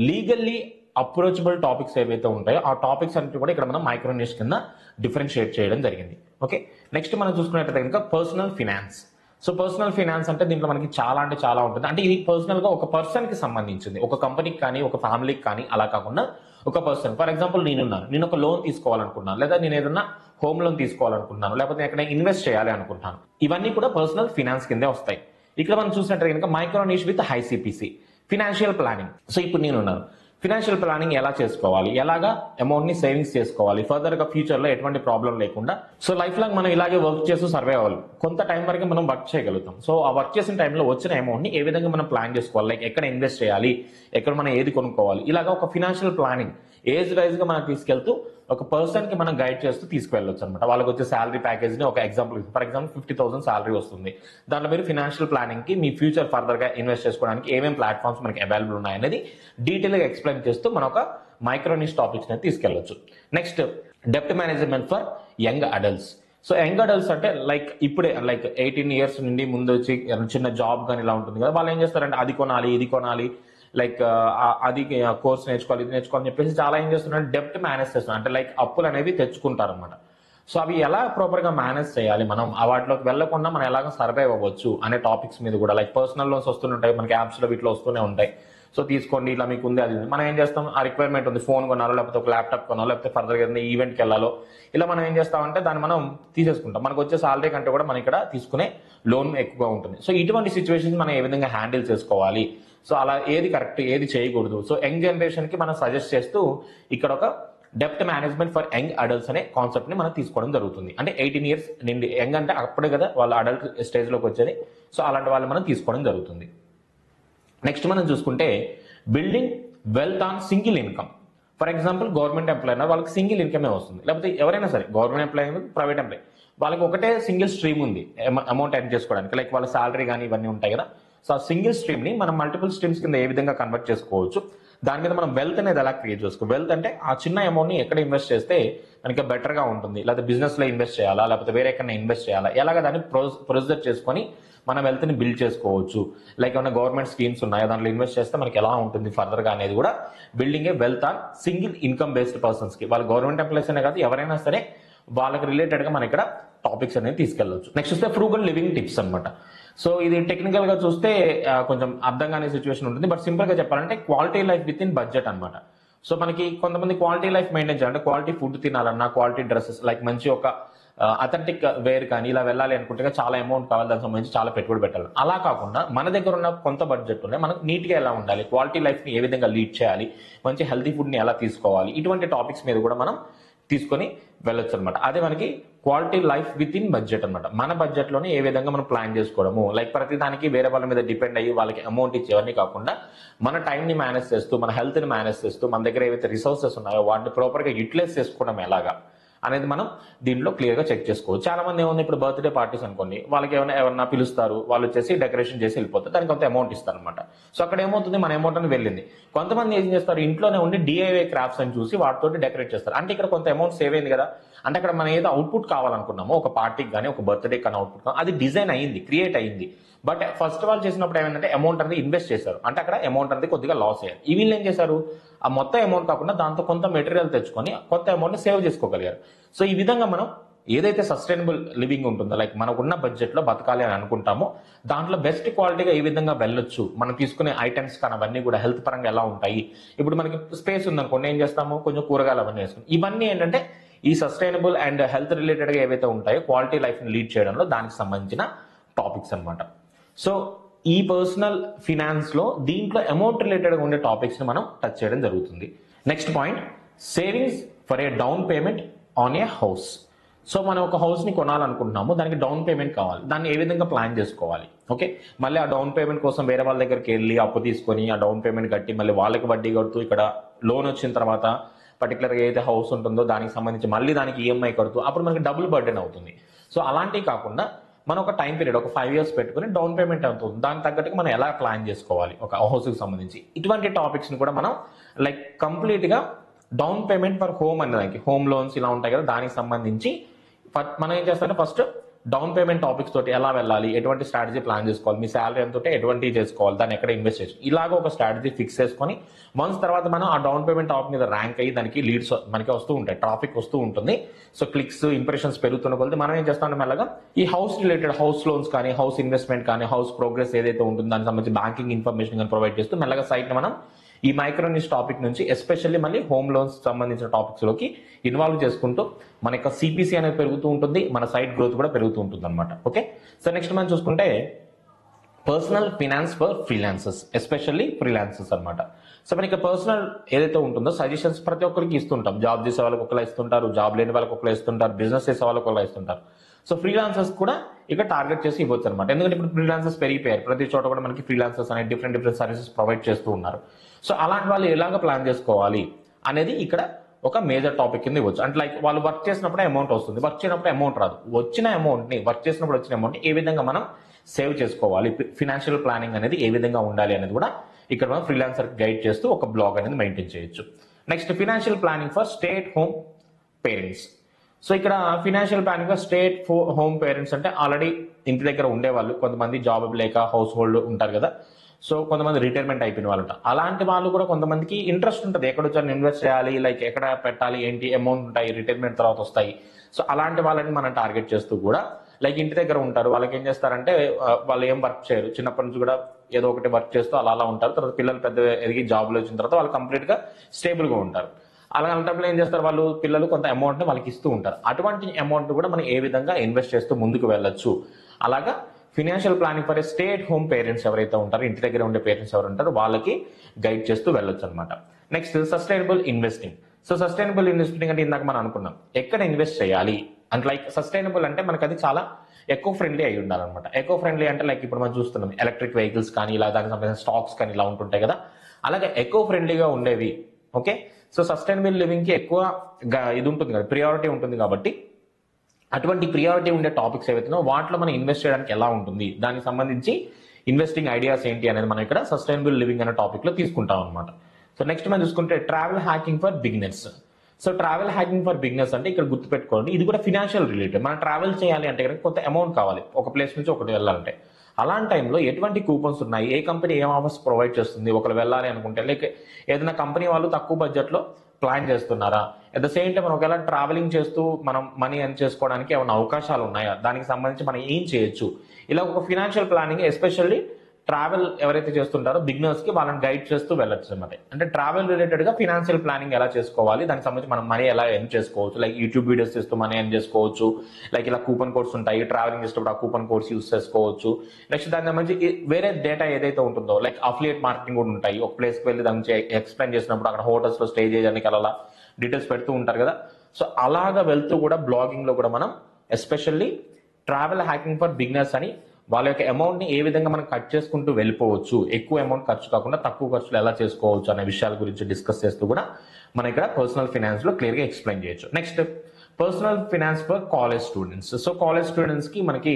లీగల్లీ అప్రోచబుల్ టాపిక్స్ ఏవైతే ఉంటాయో ఆ టాపిక్స్ అన్నిటి కూడా ఇక్కడ మనం మైక్రో నిష్ కింద డిఫరెన్షియేట్ చేయడం జరిగింది. ఓకే, నెక్స్ట్ మనం చూసుకున్నట్లయితే కనుక personal finance. So personal finance అంటే దీంట్లో మనకి చాలా అంటే చాలా ఉంటుంది. అంటే ఇది పర్సనల్ గా ఒక పర్సన్ కి సంబంధించింది, ఒక కంపెనీకి కానీ ఒక ఫ్యామిలీకి కానీ అలా కాకుండా ఒక పర్సన్. ఫర్ ఎగ్జాంపుల్ నేను ఒక లోన్ తీసుకోవాలనుకుంటున్నాను, లేదా నేను ఏదైనా హోమ్ లోన్ తీసుకోవాలనుకుంటున్నాను, లేకపోతే ఎక్కడ ఇన్వెస్ట్ చేయాలి అనుకుంటున్నాను, ఇవన్నీ కూడా పర్సనల్ ఫినాన్స్ కిందే వస్తాయి. ఇక్కడ మనం చూసినట్లయితే కనుక micro niche with high CPC financial planning. So ఇప్పుడు నేనున్నాను, ఫినాన్షియల్ ప్లానింగ్ ఎలా చేసుకోవాలి, ఎలాగా అమౌంట్ ని సేవింగ్స్ చేసుకోవాలి, ఫర్దర్ గా ఫ్యూచర్ లో ఎటువంటి ప్రాబ్లం లేకుండా. సో లైఫ్ లాంగ్ మనం ఇలాగే వర్క్ చేస్తూ సర్వే అవ్వాలి, కొంత టైం వరకు మనం వర్క్ చేయగలుగుతాం. సో ఆ వర్క్ చేసిన టైంలో వచ్చిన అమౌంట్ ని ఏ విధంగా మనం ప్లాన్ చేసుకోవాలి, లైక్ ఎక్కడ ఇన్వెస్ట్ చేయాలి, ఎక్కడ మనం ఏది కొనుక్కోవాలి, ఇలాగా ఒక ఫినాన్షియల్ ప్లానింగ్ ఏజ్ వైజ్ గా మనం తీసుకెళ్తూ ఒక పర్సన్ కి మనం గైడ్ చేస్తూ తీసుకెళ్ళొచ్చు అనమాట. వాళ్ళకి వచ్చే శాలరీ ప్యాకేజ్ ని ఒక ఎగ్జాంపుల్, ఫర్ ఎగ్జాంపుల్ 50,000 శాలరీ వస్తుంది, దాంట్లో మీరు ఫినాన్షియల్ ప్లానింగ్ కి మీ ఫ్యూచర్ ఫర్దర్ గా ఇన్వెస్ట్ చేసుకోవడానికి ఏమేమి ప్లాట్ఫామ్స్ మనకి అవైలబుల్ ఉన్నాయనేది డీటెయిల్ గా ఎక్స్ప్లెయిన్ చేస్తూ మనం ఒక మైక్రో నిష్ టాపిక్స్ ని తీసుకెళ్లొచ్చు. నెక్స్ట్ డెప్ట్ management for young adults. So young adults అంటే లైక్ ఇప్పుడే లైక్ 18 years నుండి ముందు వచ్చి చిన్న జాబ్ కానీ ఇలా ఉంటుంది కదా, వాళ్ళు ఏం చేస్తారంటే అది కొనాలి ఇది కొనాలి, లైక్ అది కోర్స్ నేర్చుకోవాలి ఇది నేర్చుకోవాలని చెప్పేసి చాలా ఏం చేస్తున్నారు, డెప్ట్ మేనేజ్ చేస్తున్నారు, అంటే లైక్ అప్పులు అనేవి తెచ్చుకుంటారు అనమాట. సో అవి ఎలా ప్రాపర్ గా మేనేజ్ చేయాలి, మనం వాటిలోకి వెళ్లకుండా మనం ఎలాగ సర్వైవ్ అవ్వచ్చు అనే టాపిక్స్ మీద కూడా, లైక్ పర్సనల్ లోన్స్ వస్తుంటాయి మనకి యాప్స్ లో, వీటిలో వస్తూనే ఉంటాయి. సో తీసుకోండి ఇట్లా మీకు ఉంది అది, మనం ఏం చేస్తాం, ఆ రిక్వైర్మెంట్ ఉంది, ఫోన్ కొనాలో లేకపోతే ఒక ల్యాప్టాప్ కొనాలో లేకపోతే ఫర్దర్ గా ఏదైనా ఈవెంట్కి వెళ్ళాలో, ఇలా మనం ఏం చేస్తామంటే దాన్ని మనం తీసేసుకుంటాం, మనకు వచ్చే సాలరీ కంటే కూడా మనం ఇక్కడ తీసుకునే లోన్ ఎక్కువగా ఉంటుంది. సో ఇటువంటి సిచ్యువేషన్స్ మనం ఏ విధంగా హ్యాండిల్ చేసుకోవాలి, సో అలా ఏది కరెక్ట్ ఏది చేయకూడదు, సో యంగ్ జనరేషన్ కి మనం సజెస్ట్ చేస్తూ ఇక్కడ ఒక డెప్ట్ మేనేజ్మెంట్ ఫర్ యంగ్ అడల్ట్స్ అనే కాన్సెప్ట్ ని మనం తీసుకోవడం జరుగుతుంది. అంటే 18 years నిండి, యంగ్ అంటే అప్పుడే కదా వాళ్ళ అడల్ట్ స్టేజ్ లోకి వచ్చేది, సో అలాంటి వాళ్ళు మనం తీసుకోవడం జరుగుతుంది. నెక్స్ట్ మనం చూసుకుంటే building wealth on single income. For example government employee అయినా వాళ్ళకి సింగిల్ ఇన్కమే వస్తుంది, లేకపోతే ఎవరైనా సరే గవర్నమెంట్ ఎంప్లాయ్ ప్రైవేట్ ఎంప్లాయ్ వాళ్ళకి ఒకటే సింగిల్ స్ట్రీమ్ ఉంది అమౌంట్ ఎర్న్ చేసుకోవడానికి, లైక్ వాళ్ళ సాలరీ కానీ ఇవన్నీ ఉంటాయి కదా. సో ఆ సింగిల్ స్ట్రీమ్ ని మనం మల్టిపుల్ స్ట్రీమ్స్ కింద ఏ విధంగా కన్వర్ట్ చేసుకోవచ్చు, దాని మీద మనం వెల్త్ అనేది ఎలా క్రియేట్ చేసుకో. వెల్త్ అంటే ఆ చిన్న అమౌంట్ ని ఎక్కడ ఇన్వెస్ట్ చేస్తే మనకి బెటర్ గా ఉంటుంది, లేకపోతే బిజినెస్ లో ఇన్వెస్ట్ చేయాలా లేకపోతే వేరే ఎక్కడ ఇన్వెస్ట్ చేయాలా, ఎలాగ దాన్ని ప్రొసీజర్ చేసుకొని మన వెల్త్ ని బిల్డ్ చేసుకోవచ్చు. లైక్ ఏమైనా గవర్నమెంట్ స్కీమ్స్ ఉన్నాయో దాంట్లో ఇన్వెస్ట్ చేస్తే మనకి ఎలా ఉంటుంది ఫర్దర్ గా అనేది కూడా building A wealth on single income based persons కి, వాళ్ళు గవర్నమెంట్ ఎంప్లాయీస్ అనే కాదు ఎవరైనా సరే వాళ్ళకి రిలేటెడ్ గా మనం ఇక్కడ టాపిక్స్ అనేది తీసుకెళ్లొచ్చు. నెక్స్ట్ వస్తే ఫ్రూగల్ లివింగ్ టిప్స్ అనమాట. సో ఇది టెక్నికల్ గా చూస్తే కొంచెం అర్థం కాని సిచ్యువేషన్ ఉంటుంది, బట్ సింపుల్ గా చెప్పాలంటే quality life within budget అనమాట. సో మనకి కొంతమంది క్వాలిటీ లైఫ్ మెయింటైన్ చేయాలంటే క్వాలిటీ ఫుడ్ తినాలన్నా, క్వాలిటీ డ్రెస్సెస్ లైక్ మంచి ఒక అథెంటిక్ వేర్ కానీ ఇలా వెళ్ళాలి అనుకుంటే చాలా అమౌంట్ కావాలి, దానికి సంబంధించి చాలా పెట్టుబడి పెట్టాలి. అలా కాకుండా మన దగ్గర ఉన్న కొంత బడ్జెట్ ఉన్నాయి, మనకు నీట్ గా ఎలా ఉండాలి, క్వాలిటీ లైఫ్ ని ఏ విధంగా లీడ్ చేయాలి, మంచి హెల్తీ ఫుడ్ ని ఎలా తీసుకోవాలి, ఇటువంటి టాపిక్స్ మీద కూడా మనం తీసుకొని వెళ్ళొచ్చు అనమాట. అదే మనకి quality life within budget అనమాట. మన బడ్జెట్లోనే ఏ విధంగా మనం ప్లాన్ చేసుకోవడము, లైక్ ప్రతి దానికి వేరే వాళ్ళ మీద డిపెండ్ అయ్యి వాళ్ళకి అమౌంట్ ఇచ్చేవన్నీ కాకుండా మన టైంని మేనేజ్ చేస్తూ, మన హెల్త్ని మేనేజ్ చేస్తూ, మన దగ్గర ఏవైతే రిసోర్సెస్ ఉన్నాయో వాటిని ప్రాపర్గా యూటిలైజ్ చేసుకోవడం ఎలాగా అనేది మనం దీంట్లో క్లియర్గా చెక్ చేసుకోవచ్చు. చాలా మంది ఏముంది, ఇప్పుడు బర్త్డే పార్టీస్ అనుకోండి, వాళ్ళకి ఎవరన్నా పిలుస్తారు, వాళ్ళు వచ్చేసి డెకరేషన్ చేసి వెళ్ళిపోతారు, దానికి కొంత అమౌంట్ ఇస్తారు అనమాట. సో అక్కడ ఏమవుతుంది, మన అమౌంట్ అని వెళ్ళింది. కొంతమంది ఏం చేస్తారు, ఇంట్లోనే ఉండి డిఐవై క్రాఫ్ట్స్ అని చూసి వాటితో డెకరేట్ చేస్తారు. అంటే ఇక్కడ కొంత అమౌంట్ సేవ్ అయింది కదా. అంటే అక్కడ మనం ఏదో అవుట్పుట్ కావాలనుకున్నామో, ఒక పార్టీకి కానీ ఒక బర్త్డే కానీ అవుట్పుట్ కానీ అది డిజైన్ అయ్యింది, క్రియేట్ అయ్యింది. బట్ ఫస్ట్ వాళ్ళు చేసినప్పుడు ఏమైందంటే అమౌంట్ అనేది ఇన్వెస్ట్ చేశారు, అంటే అక్కడ అమౌంట్ అనేది కొద్దిగా లాస్ అయ్యారు. ఈ వీళ్ళు ఏం చేశారు, ఆ మొత్తం అమౌంట్ కాకుండా దాంతో కొంత మెటీరియల్ తెచ్చుకొని కొంత అమౌంట్ని సేవ్ చేసుకోగలిగారు. సో ఈ విధంగా మనం ఏదైతే సస్టైనబుల్ లివింగ్ ఉంటుందో, లైక్ మనకున్న బడ్జెట్లో బతకాలి అని అనుకుంటామో దాంట్లో బెస్ట్ క్వాలిటీగా ఏ విధంగా వెళ్ళొచ్చు, మనం తీసుకునే ఐటమ్స్ కానీ అవన్నీ కూడా హెల్త్ పరంగా ఎలా ఉంటాయి. ఇప్పుడు మనకి స్పేస్ ఉందనుకోండి, ఏం చేస్తాము, కొంచెం కూరగాయలు అవన్నీ వేసుకుని, ఇవన్నీ ఏంటంటే ఈ సస్టైనబుల్ అండ్ హెల్త్ రిలేటెడ్గా ఏవైతే ఉంటాయో క్వాలిటీ లైఫ్ని లీడ్ చేయడంలో దానికి సంబంధించిన టాపిక్స్ అనమాట. సో ఈ పర్సనల్ ఫినాన్స్లో దీంట్లో అమౌంట్ రిలేటెడ్గా ఉండే టాపిక్స్ని మనం టచ్ చేయడం జరుగుతుంది. Next point, savings for a down payment on a house. So మనం ఒక హౌస్ని కొనాలనుకుంటున్నాము, దానికి డౌన్ పేమెంట్ కావాలి, దాన్ని ఏ విధంగా ప్లాన్ చేసుకోవాలి. ఓకే, మళ్ళీ ఆ డౌన్ పేమెంట్ కోసం వేరే వాళ్ళ దగ్గరికి వెళ్ళి అప్పు తీసుకొని ఆ డౌన్ పేమెంట్ కట్టి మళ్ళీ వాళ్ళకి వడ్డీ కడుతూ, ఇక్కడ లోన్ వచ్చిన తర్వాత పర్టికులర్గా ఏదైతే హౌస్ ఉంటుందో దానికి సంబంధించి మళ్ళీ దానికి ఈఎంఐ కడుతూ అప్పుడు మనకి డబుల్ బర్డెన్ అవుతుంది. సో అలాంటివి కాకుండా మనం ఒక టైం పీరియడ్, ఒక 5 years పెట్టుకుని డౌన్ పేమెంట్ అవుతుంది, దానికి తగ్గట్టుగా మనం ఎలా ప్లాన్ చేసుకోవాలి ఒక హౌస్కి సంబంధించి, ఇటువంటి టాపిక్స్ని కూడా మనం లైక్ కంప్లీట్గా డౌన్ పేమెంట్ ఫర్ హోమ్ అనే దానికి, హోమ్ లోన్స్ ఇలా ఉంటాయి కదా, దానికి సంబంధించి మనం ఏం చేస్తామంటే ఫస్ట్ డౌన్ పేమెంట్ టాపిక్స్ తోటి ఎలా వెళ్ళాలి, ఎటువంటి స్ట్రాటజీ ప్లాన్ చేసుకోవాలి, మీ శాలరీ ఎంత ఉంటే ఎటువంటి చేసుకోవాలి, దాన్ని ఎక్కడ ఇన్వెస్ట్ చేసి, ఇలాగ ఒక స్ట్రాటజీ ఫిక్స్ చేసుకొని వన్స్ తర్వాత మనం ఆ డౌన్ పేమెంట్ టాపిక్ మీద ర్యాంక్ అయ్యి దానికి లీడ్స్ మనకి వస్తూ ఉంటాయి, ట్రాఫిక్ వస్తూ ఉంటుంది. సో క్లిక్స్, ఇంప్రెషన్స్ పెరుగుతున్న కొద్ది మనం ఏం చేస్తామంటే మెల్లగా ఈ హౌస్ రిలేటెడ్ హౌస్ లోన్స్ కానీ, హౌస్ ఇన్వెస్ట్మెంట్ కానీ, హౌస్ ప్రోగ్రెస్ ఏదైతే ఉంటుందో దానికి సంబంధించి బ్యాంకింగ్ ఇన్ఫర్మేషన్ కానీ ప్రొవైడ్ చేస్తూ మెల్లగా సైట్ని మనం ఈ మైక్రోనిష్ టాపిక్ నుంచి ఎస్పెషల్లీ మళ్ళీ హోమ్ లోన్స్ సంబంధించిన టాపిక్స్ లోకి ఇన్వాల్వ్ చేసుకుంటూ మన యొక్క సిపిసి అనేది పెరుగుతూ ఉంటుంది, మన సైట్ గ్రోత్ కూడా పెరుగుతూ ఉంటుంది అనమాట. ఓకే, సో నెక్స్ట్ మనం చూసుకుంటే personal finance for freelancers, especially freelancers అనమాట. సో మనకి పర్సనల్ ఏదైతే ఉంటుందో సజెషన్స్ ప్రతి ఒక్కరికి ఇస్తుంటాం, జాబ్ చేసే వాళ్ళకి ఒకలా ఇస్తుంటారు, జాబ్ లేని వాళ్ళకి ఒకలా ఇస్తుంటారు, బిజినెస్ చేసే వాళ్ళకి ఒకలా ఇస్తుంటారు. సో ఫ్రీలాన్సర్స్ కూడా ఇక్కడ టార్గెట్ చేసి ఇవ్వచ్చు అనమాట. ఎందుకంటే ఇప్పుడు ఫ్రీలాన్సర్స్ పెరిగిపోయారు, ప్రతి చోట కూడా మనకి ఫ్రీలాన్సర్స్ అనేది డిఫరెంట్ సర్వీసెస్ ప్రొవైడ్ చేస్తూ ఉన్నారు. సో అలాంటి వాళ్ళు ఎలాగ ప్లాన్ చేసుకోవాలి అనేది ఇక్కడ ఒక మేజర్ టాపిక్ కింద ఇవ్వచ్చు. అంటే లైక్ వాళ్ళు వర్క్ చేసినప్పుడే అమౌంట్ వస్తుంది, వర్క్ చేయనప్పుడు అమౌంట్ రాదు. వచ్చిన అమౌంట్ని, వర్క్ చేసినప్పుడు వచ్చిన అమౌంట్ని ఏ విధంగా మనం సేవ్ చేసుకోవాలి, ఫినాన్షియల్ ప్లానింగ్ అనేది ఏ విధంగా ఉండాలి అనేది కూడా ఇక్కడ మనం ఫ్రీలాన్సర్ గైడ్ చేస్తూ ఒక బ్లాగ్ అనేది మెయింటైన్ చేయొచ్చు. Next financial planning for stay at home parents. So ఇక్కడ financial planning for stay at home parents అంటే ఆల్రెడీ ఇంటి దగ్గర ఉండేవాళ్ళు, కొంతమంది జాబ్ లేక హౌస్ హోల్డ్ ఉంటారు కదా. సో కొంతమంది రిటైర్మెంట్ అయిపోయిన వాళ్ళు ఉంటారు, అలాంటి వాళ్ళు కూడా కొంతమందికి ఇంట్రెస్ట్ ఉంటుంది, ఎక్కడ వచ్చి ఇన్వెస్ట్ చేయాలి, లైక్ ఎక్కడ పెట్టాలి, ఏంటి అమౌంట్ ఉంటాయి, రిటైర్మెంట్ తర్వాత వస్తాయి. సో అలాంటి వాళ్ళని మనం టార్గెట్ చేస్తూ కూడా లైక్ ఇంటి దగ్గర ఉంటారు, వాళ్ళకి ఏం చేస్తారంటే వాళ్ళు ఏం వర్క్ చేయరు, చిన్నప్పటి నుంచి కూడా ఏదో ఒకటి వర్క్ చేస్తూ అలా ఉంటారు. తర్వాత పిల్లలు పెద్ద ఎదిగి జాబ్లో వచ్చిన తర్వాత వాళ్ళు కంప్లీట్గా స్టేబుల్గా ఉంటారు. అలాంటప్పుడు ఏం చేస్తారు, వాళ్ళు పిల్లలు కొంత అమౌంట్ని వాళ్ళకి ఇస్తూ ఉంటారు. అటువంటి అమౌంట్ కూడా మనం ఏ విధంగా ఇన్వెస్ట్ చేస్తూ ముందుకు వెళ్ళొచ్చు, అలాగా financial planning for stay at home parents ఎవరైతే ఉంటారో, ఇంటి దగ్గర ఉండే పేరెంట్స్ ఎవరు ఉంటారో వాళ్ళకి గైడ్ చేస్తూ వెళ్ళొచ్చు అనమాట. Next sustainable investing. So sustainable investing అంటే ఇందాక మనం అనుకున్నాం ఎక్కడ ఇన్వెస్ట్ చేయాలి అంటే, లైక్ సస్టైనబుల్ అంటే మనకి అది చాలా ఎకో ఫ్రెండ్లీ అయి ఉండాలన్నమాట. ఎకో ఫ్రెండ్లీ అంటే లైక్ ఇప్పుడు మనం చూస్తున్నాం ఎలక్ట్రిక్ వెహికల్స్ కానీ, ఇలా దానికి సంబంధించిన స్టాక్స్ కానీ ఇలా ఉంటుంటాయి కదా, అలాగే ఎకో ఫ్రెండ్లీగా ఉండేవి. ఓకే, సో సస్టైనబుల్ లివింగ్కి ఎక్కువ ఇది ఉంటుంది కదా, ప్రియారిటీ ఉంటుంది. కాబట్టి అటువంటి ప్రియారిటీ ఉండే టాపిక్స్ ఏవైతున్నాయో వాటిలో మనం ఇన్వెస్ట్ చేయడానికి ఎలా ఉంటుంది, దానికి సంబంధించి ఇన్వెస్టింగ్ ఐడియాస్ ఏంటి అనేది మనం ఇక్కడ సస్టైనబుల్ లివింగ్ అనే టాపిక్ లో తీసుకుంటాం అనమాట. సో నెక్స్ట్ మనం చూసుకుంటే travel hacking for beginners. So travel hacking for beginners అంటే ఇక్కడ గుర్తుపెట్టుకోండి, ఇది కూడా ఫినాన్షియల్ రిలేటెడ్. మనం ట్రావెల్ చేయాలి అంటే కనుక కొంత అమౌంట్ కావాలి, ఒక ప్లేస్ నుంచి ఒకటి వెళ్ళాలంటే. అలాంటి టైంలో ఎటువంటి కూపన్స్ ఉన్నాయి, ఏ కంపెనీ ఏం ఆఫర్స్ ప్రొవైడ్ చేస్తుంది, ఒకరు వెళ్ళాలి అనుకుంటే, లేక ఏదైనా కంపెనీ వాళ్ళు తక్కువ బడ్జెట్లో ప్లాన్ చేస్తున్నారా, అట్ ద సేమ్ టైం మనం ఒకవేళ ట్రావెలింగ్ చేస్తూ మనం మనీ ఎర్న్ చేసుకోవడానికి ఏమైనా అవకాశాలు ఉన్నాయా, దానికి సంబంధించి మనం ఏం చేయొచ్చు, ఇలా ఒక ఫినాన్షియల్ ప్లానింగ్ ఎస్పెషల్లీ ట్రావెల్ ఎవరైతే చేస్తుంటారో బిగినర్స్ కి వాళ్ళని గైడ్ చేస్తూ వెళ్ళొచ్చు అనమాట. అంటే ట్రావెల్ రిలేటెడ్ గా ఫినాన్షియల్ ప్లానింగ్ ఎలా చేసుకోవాలి, దానికి సంబంధించి మనం మనీ ఎలా ఎర్న్ చేసుకోవచ్చు, లైక్ యూట్యూబ్ వీడియోస్ చేస్తూ మనీ ఎర్న్ చేసుకోవచ్చు, లైక్ ఇలా కూపన్ కోడ్స్ ఉంటాయి, ట్రావెలింగ్ చేసేటప్పుడు ఆ కూపన్ కోడ్స్ యూస్ చేసుకోవచ్చు. నెక్స్ట్ దానికి సంబంధించి వేరే డేటా ఏదైతే ఉంటుందో, లైక్ అఫిలియేట్ మార్కెటింగ్ కూడా ఉంటాయి. ఒక ప్లేస్కి వెళ్ళి దాని నుంచి ఎక్స్ప్లెయిన్ చేసినప్పుడు అక్కడ హోటల్స్ లో స్టే చేయడానికి అలా డీటెయిల్స్ పెడుతూ ఉంటారు కదా. సో అలాగా వెళ్తూ కూడా బ్లాగింగ్ లో కూడా మనం especially travel hacking for beginners అని వాళ్ళ యొక్క అమౌంట్ ని ఏ విధంగా మనం కట్ చేసుకుంటూ వెళ్ళిపోవచ్చు, ఎక్కువ అమౌంట్ ఖర్చు కాకుండా తక్కువ ఖర్చులు ఎలా చేసుకోవచ్చు అనే విషయాల గురించి డిస్కస్ చేస్తూ కూడా మనం ఇక్కడ పర్సనల్ ఫైనాన్స్ లో క్లియర్ గా ఎక్స్ప్లెయిన్ చేయొచ్చు. Next personal finance for college students. So college students కి మనకి